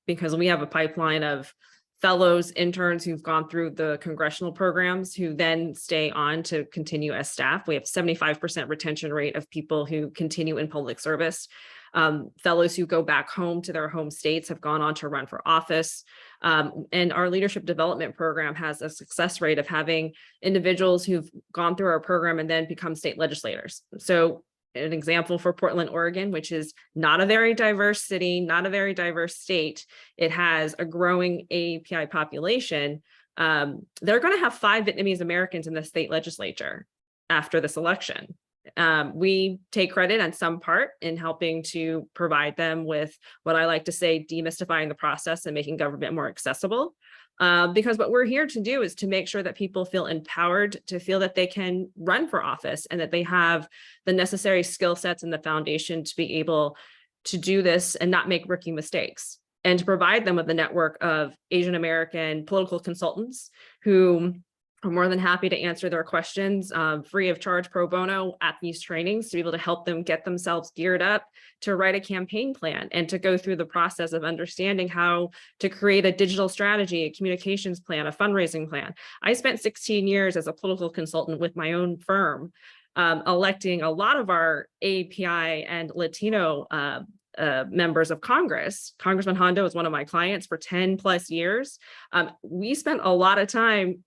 because we have a pipeline of fellows, interns who've gone through the congressional programs who then stay on to continue as staff. We have 75% retention rate of people who continue in public service. Fellows who go back home to their home states have gone on to run for office. And our leadership development program has a success rate of having individuals who've gone through our program and then become state legislators. So an example for Portland, Oregon, which is not a very diverse city, not a very diverse state. It has a growing AAPI population. They're going to have 5 Vietnamese Americans in the state legislature after this election. We take credit on some part in helping to provide them with what I like to say, demystifying the process and making government more accessible. Because what we're here to do is to make sure that people feel empowered to feel that they can run for office and that they have the necessary skill sets and the foundation to be able to do this and not make rookie mistakes, and to provide them with a network of Asian American political consultants who are more than happy to answer their questions free of charge pro bono at these trainings, to be able to help them get themselves geared up to write a campaign plan and to go through the process of understanding how to create a digital strategy, a communications plan, a fundraising plan. I spent 16 years as a political consultant with my own firm, electing a lot of our AAPI and Latino members of Congress. Congressman Hondo was one of my clients for 10 plus years. We spent a lot of time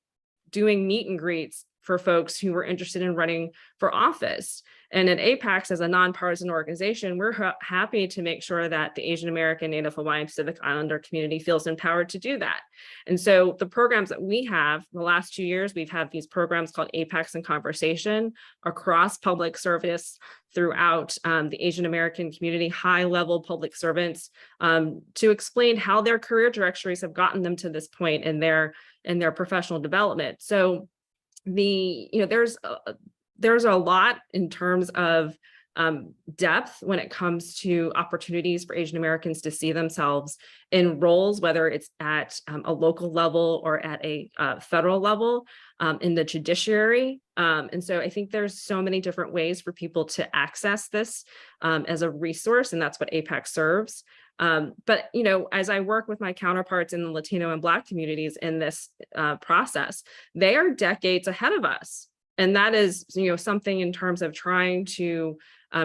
doing meet and greets for folks who were interested in running for office. And at APAICS, as a nonpartisan organization, we're happy to make sure that the Asian American, Native Hawaiian, Pacific Islander community feels empowered to do that. And so the programs that we have, the last 2 years, we've had these programs called APAICS in Conversation across public service throughout the Asian American community, high-level public servants, to explain how their career trajectories have gotten them to this point in their professional development. So there's a lot in terms of depth when it comes to opportunities for Asian Americans to see themselves in roles, whether it's at a local level or at a federal level, in the judiciary. And so I think there's so many different ways for people to access this as a resource, and that's what APAICS serves. But, as I work with my counterparts in the Latino and Black communities in this process, they are decades ahead of us. And that is, something in terms of trying to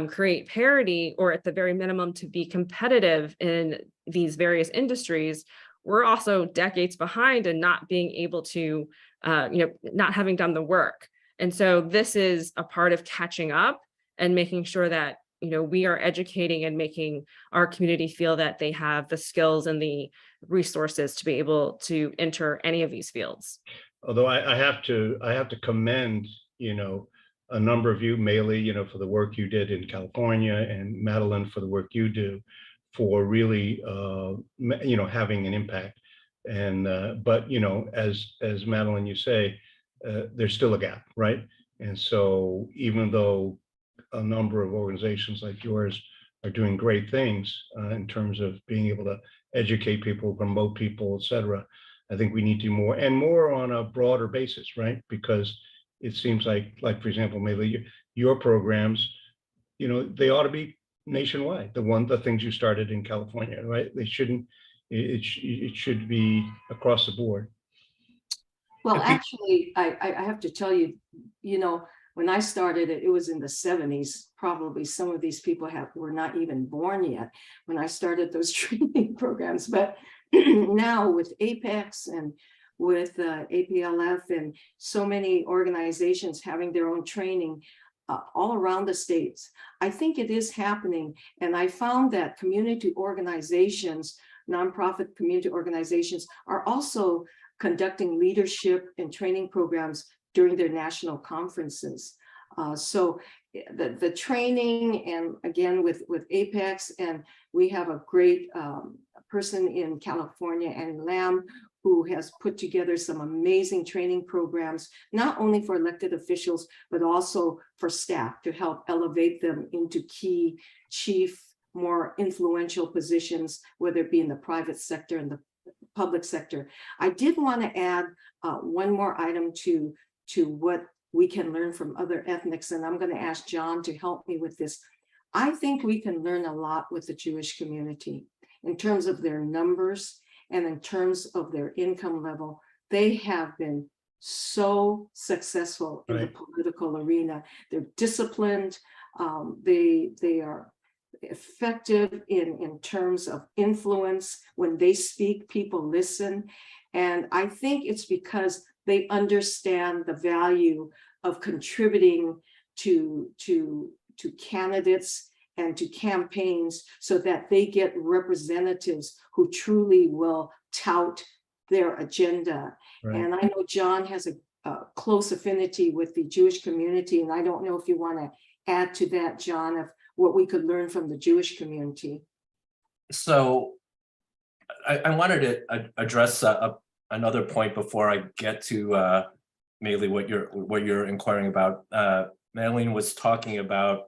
create parity, or at the very minimum to be competitive in these various industries. We're also decades behind and not being able to, not having done the work. And so this is a part of catching up and making sure that we are educating and making our community feel that they have the skills and the resources to be able to enter any of these fields. Although I have to commend, a number of you, Maeley, for the work you did in California, and Madeline for the work you do for really, having an impact. And, but, as Madeline, you say, there's still a gap, right? And so even though a number of organizations like yours are doing great things in terms of being able to educate people, promote people, et cetera, I think we need to do more on a broader basis, right? Because it seems like for example, Maeley, your programs, they ought to be nationwide. The things you started in California, right? They shouldn't. It should be across the board. Well, actually, I have to tell you, when I started, it was in the 70s. Probably some of these people were not even born yet when I started those training programs. But now with APAICS and with APLF and so many organizations having their own training all around the states. I think it is happening. And I found that community organizations, nonprofit community organizations, are also conducting leadership and training programs during their national conferences. So the training, and again with APAICS, and we have a great person in California, and Lamb, who has put together some amazing training programs, not only for elected officials, but also for staff to help elevate them into key chief, more influential positions, whether it be in the private sector and the public sector. I did want to add one more item to what we can learn from other ethnics, and I'm going to ask John to help me with this. I think we can learn a lot with the Jewish community in terms of their numbers and in terms of their income level. They have been so successful in the political arena. They're disciplined. They are effective in terms of influence. When they speak, people listen. And I think it's because they understand the value of contributing to candidates and to campaigns so that they get representatives who truly will tout their agenda. Right. And I know John has a close affinity with the Jewish community, and I don't know if you want to add to that, John, of what we could learn from the Jewish community. So I wanted to address another point before I get to Maeley, what you're inquiring about. Madeline was talking about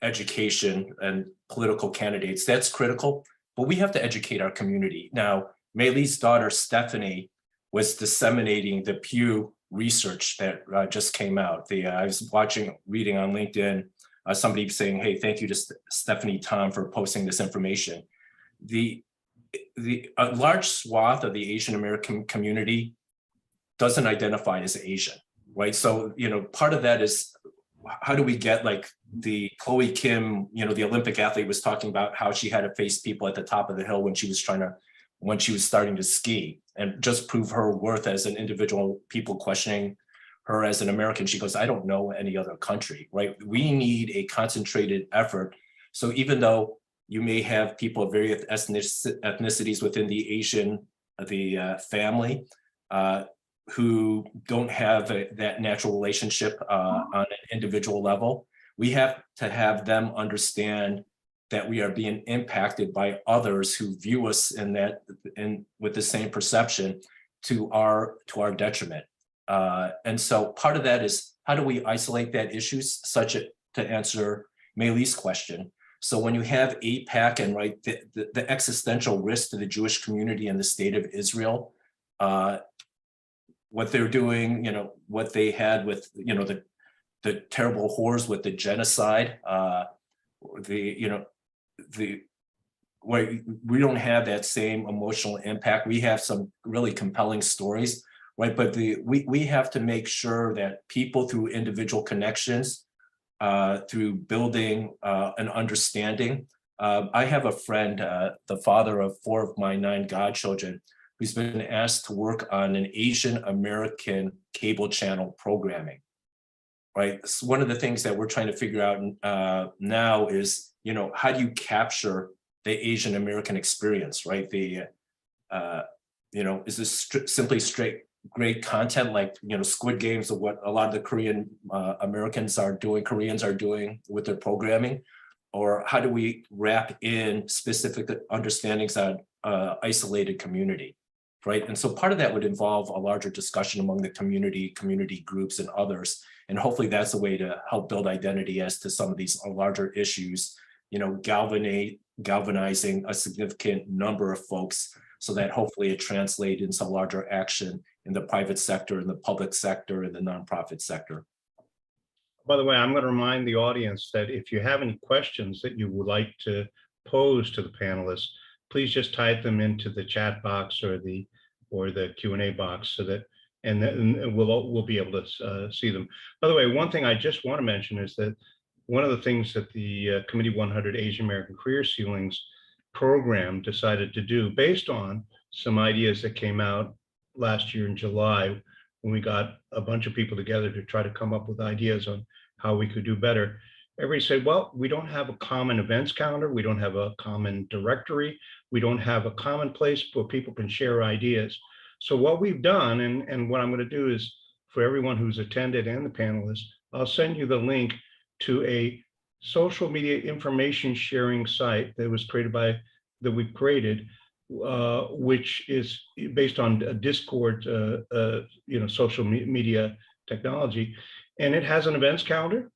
education and political candidates. That's critical, but we have to educate our community. Now, Maeley's daughter, Stephanie, was disseminating the Pew research that just came out. I was reading on LinkedIn, somebody saying, hey, thank you to Stephanie Tom for posting this information. A large swath of the Asian American community doesn't identify as Asian, right? So, part of that is, how do we get, like the Chloe Kim, the Olympic athlete, was talking about how she had to face people at the top of the hill when she was starting to ski, and just prove her worth as an individual, people questioning her as an American. She goes, I don't know any other country, right? We need a concentrated effort. So even though you may have people of various ethnicities within the family, who don't have that natural relationship on an individual level, we have to have them understand that we are being impacted by others who view us with the same perception to our detriment. And so part of that is, how do we isolate that issue, to answer Maeley's question. So when you have AIPAC and the existential risk to the Jewish community in the state of Israel, what they're doing, what they had with, the terrible horrors with the genocide, where we don't have that same emotional impact. We have some really compelling stories, right? But we have to make sure that people, through individual connections, through building an understanding. I have a friend, the father of 4 of my 9 godchildren, who's been asked to work on an Asian American cable channel programming, right? So one of the things that we're trying to figure out now is, how do you capture the Asian American experience, right? Is this simply straight great content like, Squid Games, of what a lot of the Koreans are doing with their programming? Or how do we wrap in specific understandings on isolated community, right? And so part of that would involve a larger discussion among the community groups and others. And hopefully that's a way to help build identity as to some of these larger issues, galvanizing a significant number of folks, so that hopefully it translates into larger action in the private sector, in the public sector, in the nonprofit sector. By the way, I'm going to remind the audience that if you have any questions that you would like to pose to the panelists, please just type them into the chat box or the Q&A box, so that, and then we'll be able to see them. By the way, one thing I just want to mention is that one of the things that the Committee 100 Asian American Career Ceilings program decided to do, based on some ideas that came out last year in July, when we got a bunch of people together to try to come up with ideas on how we could do better. Everybody said, well, we don't have a common events calendar. We don't have a common directory. We don't have a common place where people can share ideas. So what we've done, and what I'm going to do is, for everyone who's attended and the panelists, I'll send you the link to a social media information sharing site that was created that we created, which is based on a Discord, social media technology, and it has an events calendar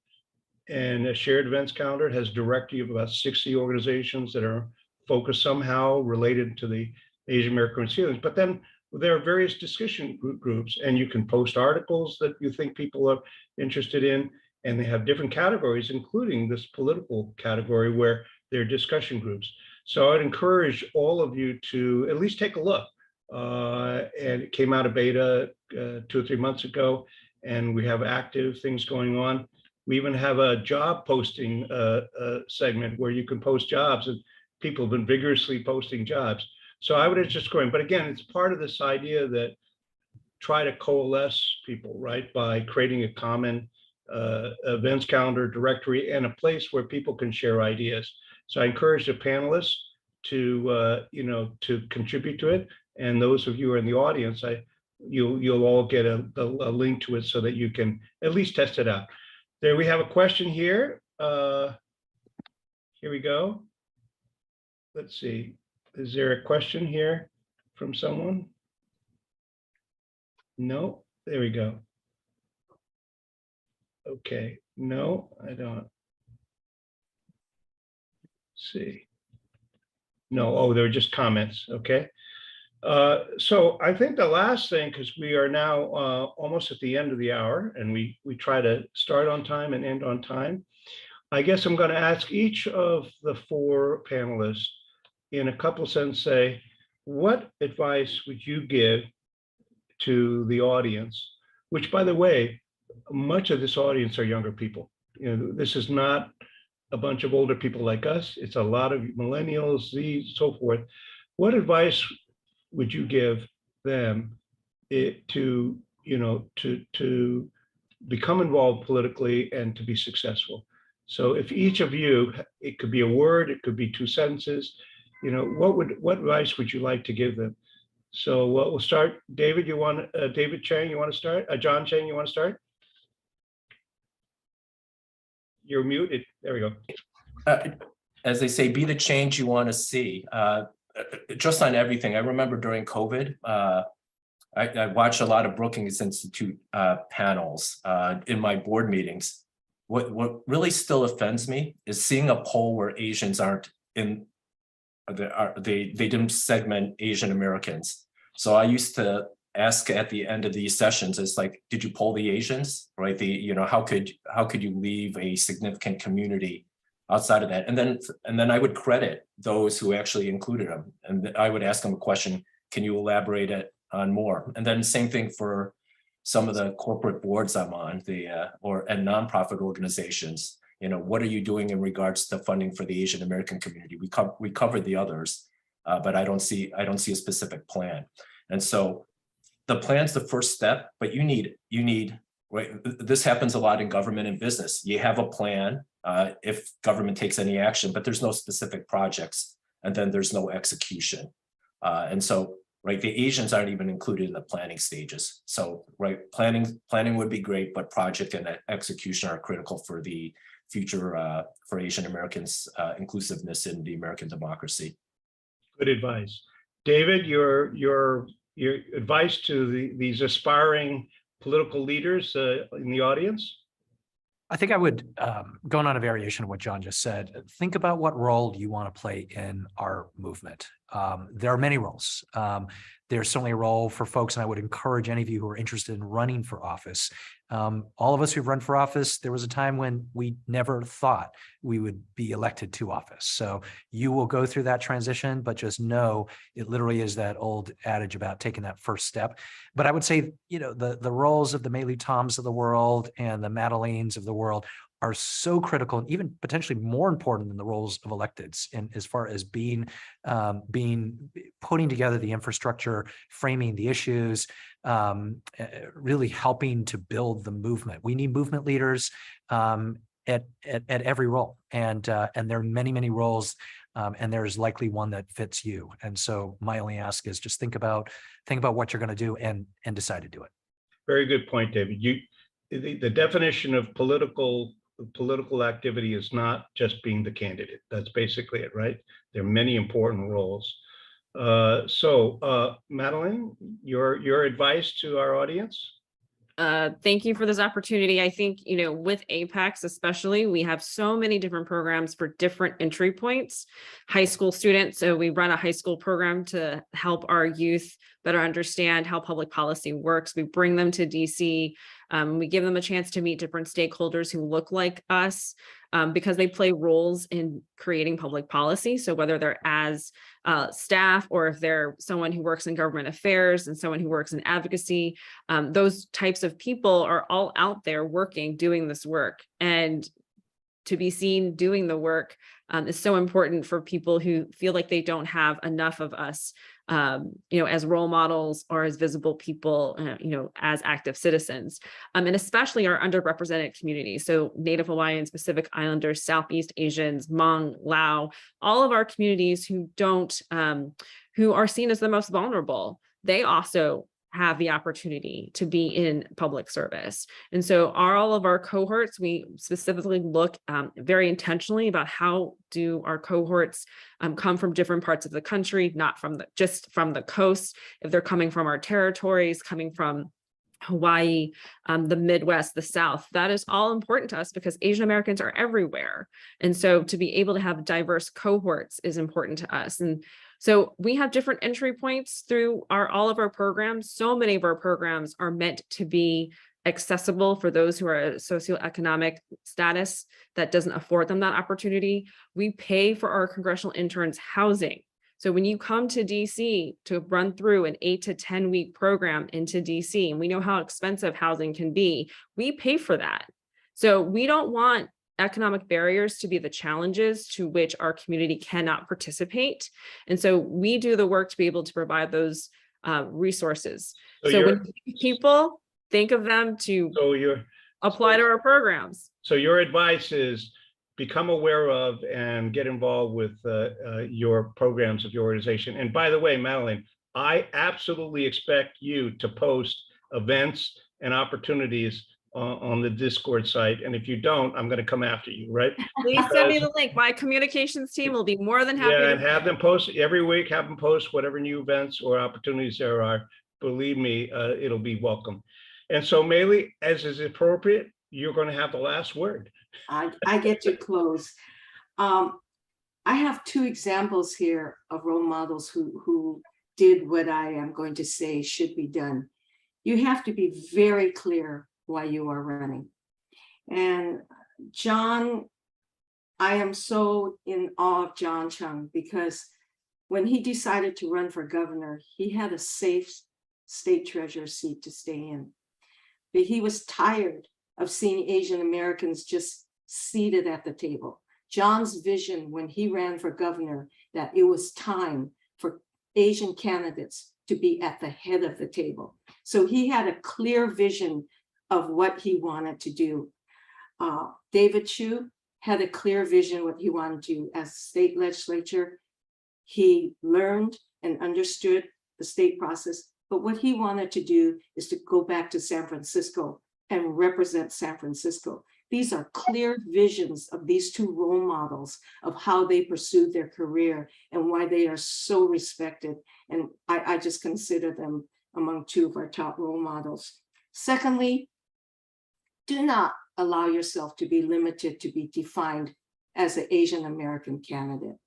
and a shared events calendar. It has directory of about 60 organizations that are focused somehow related to the Asian American feelings. But then there are various discussion groups, and you can post articles that you think people are interested in, and they have different categories, including this political category where there are discussion groups. So I'd encourage all of you to at least take a look. And it came out of beta 2 or 3 months ago, and we have active things going on. We even have a job posting segment where you can post jobs, and people have been vigorously posting jobs. So I would just go in, but again, it's part of this idea that try to coalesce people, right, by creating a common events calendar directory and a place where people can share ideas. So I encourage the panelists to to contribute to it, and those of you who are in the audience, you'll all get a link to it so that you can at least test it out. There we have a question here. Here we go. Let's see. Is there a question here from someone? No, there we go. Okay, no, I don't. Let's see. No, oh, they were just comments, okay. So I think the last thing, because we are now almost at the end of the hour, and we try to start on time and end on time. I guess I'm going to ask each of the 4 panelists in a couple of sentences, say, what advice would you give to the audience, which, by the way, much of this audience are younger people. This is not a bunch of older people like us. It's a lot of millennials, Z, so forth. What advice would you give them to become involved politically and to be successful? So if each of you, it could be a word, it could be 2 sentences, what advice would you like to give them? So we'll start. David, David Chiang, you want to start? John Chiang, you want to start? You're muted. There we go. As they say, be the change you want to see. Just on everything. I remember during COVID, I watched a lot of Brookings Institute panels in my board meetings. What really still offends me is seeing a poll where Asians aren't in. They didn't segment Asian Americans. So I used to ask at the end of these sessions, it's like, did you poll the Asians, right? How could you leave a significant community outside of that? And then I would credit those who actually included them, and I would ask them a question: can you elaborate on more? And then same thing for some of the corporate boards I'm on, and nonprofit organizations. What are you doing in regards to funding for the Asian American community? We covered the others, but I don't see a specific plan. And so the plan's the first step, but you need, right? This happens a lot in government and business. You have a plan if government takes any action, but there's no specific projects, and then there's no execution. And so, right, the Asians aren't even included in the planning stages. So, right, planning would be great, but project and execution are critical for the future for Asian Americans' inclusiveness in the American democracy. Good advice. David, your advice to these aspiring political leaders in the audience? I think I would, going on a variation of what John just said, think about what role you want to play in our movement. There are many roles. There's certainly a role for folks, and I would encourage any of you who are interested in running for office. All of us who've run for office, there was a time when we never thought we would be elected to office. So you will go through that transition, but just know it literally is that old adage about taking that first step. But I would say, the roles of the Maeley Toms of the world and the Madeleines of the world are so critical and even potentially more important than the roles of electeds in as far as putting together the infrastructure, framing the issues, really helping to build the movement. We need movement leaders at every role, and there are many roles, and there's likely one that fits you. And so my only ask is just think about what you're going to do and decide to do it. Very good point, David. The definition of political activity is not just being the candidate. That's basically it, right? There are many important roles. So Madeline, your advice to our audience? Thank you for this opportunity. I think, with APAICS especially, we have so many different programs for different entry points. High school students, so we run a high school program to help our youth better understand how public policy works. We bring them to DC. We give them a chance to meet different stakeholders who look like us, because they play roles in creating public policy. So whether they're as staff, or if they're someone who works in government affairs and someone who works in advocacy, those types of people are all out there working, doing this work. And to be seen doing the work is so important for people who feel like they don't have enough of us, as role models or as visible people, as active citizens, and especially our underrepresented communities. So Native Hawaiians, Pacific Islanders, Southeast Asians, Hmong, Lao, all of our communities who are seen as the most vulnerable, they also have the opportunity to be in public service. And so all of our cohorts, we specifically look very intentionally about how do our cohorts come from different parts of the country, not from just from the coast. If they're coming from our territories, coming from Hawaii, the Midwest, the South, that is all important to us because Asian Americans are everywhere. And so to be able to have diverse cohorts is important to us. And so we have different entry points through all of our programs. So many of our programs are meant to be accessible for those who are at a socioeconomic status that doesn't afford them that opportunity. We pay for our congressional interns housing. So when you come to DC to run through an 8 to 10 week program into DC, and we know how expensive housing can be, we pay for that. So we don't want economic barriers to be the challenges to which our community cannot participate. And so we do the work to be able to provide those resources. So when people think of them to apply to our programs. So your advice is become aware of and get involved with your programs of your organization. And by the way, Madeline, I absolutely expect you to post events and opportunities on the Discord site. And if you don't, I'm going to come after you, right? Please send me the link. My communications team will be more than happy. Yeah, and have them post every week, have them post whatever new events or opportunities there are. Believe me, it'll be welcome. And so Maeley, as is appropriate, you're going to have the last word. I get to close. I have two examples here of role models who did what I am going to say should be done. You have to be very clear why you are running. And John, I am so in awe of John Chiang because when he decided to run for governor, he had a safe state treasurer seat to stay in. But he was tired of seeing Asian Americans just seated at the table. John's vision when he ran for governor, that it was time for Asian candidates to be at the head of the table. So he had a clear vision of what he wanted to do. David Chiu had a clear vision what he wanted to do as state legislature. He learned and understood the state process, but what he wanted to do is to go back to San Francisco and represent San Francisco. These are clear visions of these two role models of how they pursued their career and why they are so respected. And I just consider them among two of our top role models. Secondly, do not allow yourself to be limited to be defined as an Asian American candidate.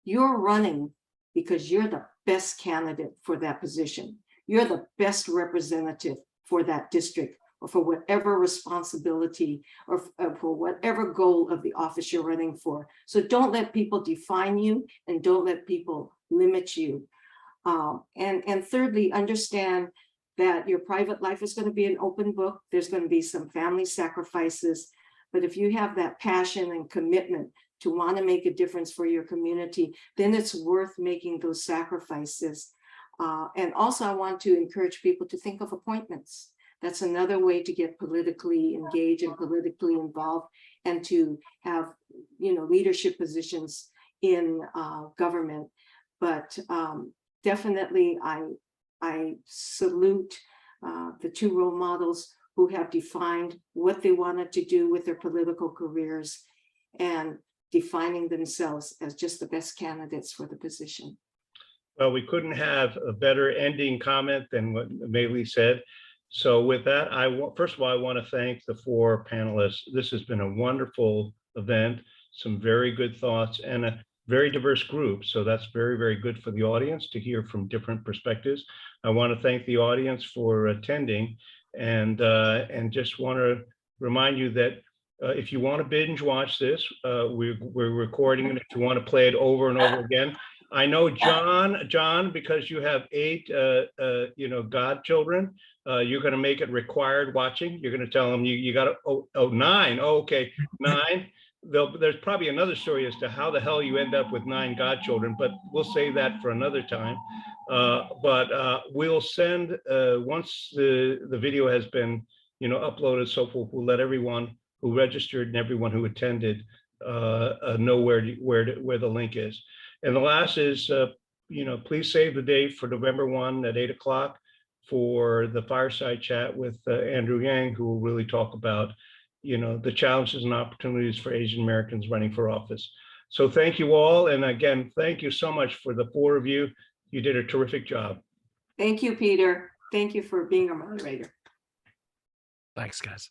You're running because you're the best candidate for that position. You're the best representative for that district or for whatever responsibility or for whatever goal of the office you're running for. So don't let people define you and don't let people limit you. And thirdly, understand that your private life is going to be an open book. There's going to be some family sacrifices. But if you have that passion and commitment to want to make a difference for your community, then it's worth making those sacrifices. And also, I want to encourage people to think of appointments. That's another way to get politically engaged and politically involved, and to have, leadership positions in government. But definitely, I salute the two role models who have defined what they wanted to do with their political careers and defining themselves as just the best candidates for the position. Well, we couldn't have a better ending comment than what Maeley said. So with that, first of all, I want to thank the four panelists. This has been a wonderful event, some very good thoughts, and a very diverse group. So that's very, very good for the audience to hear from different perspectives. I want to thank the audience for attending, and just want to remind you that if you want to binge watch this, we're recording it. If you want to play it over and over again, I know John, because you have 8, godchildren, you're going to make it required watching. You're going to tell them you got to, 9. Oh, okay, 9. There's probably another story as to how the hell you end up with 9 godchildren, but we'll save that for another time. But we'll send, once the video has been, uploaded, so forth, we'll let everyone who registered and everyone who attended know where the link is. And the last is, please save the date for November 1 at 8 o'clock for the fireside chat with Andrew Yang, who will really talk about, the challenges and opportunities for Asian Americans running for office. So thank you all. And again, thank you so much for the 4 of you. You did a terrific job. Thank you, Peter. Thank you for being a moderator. Thanks, guys.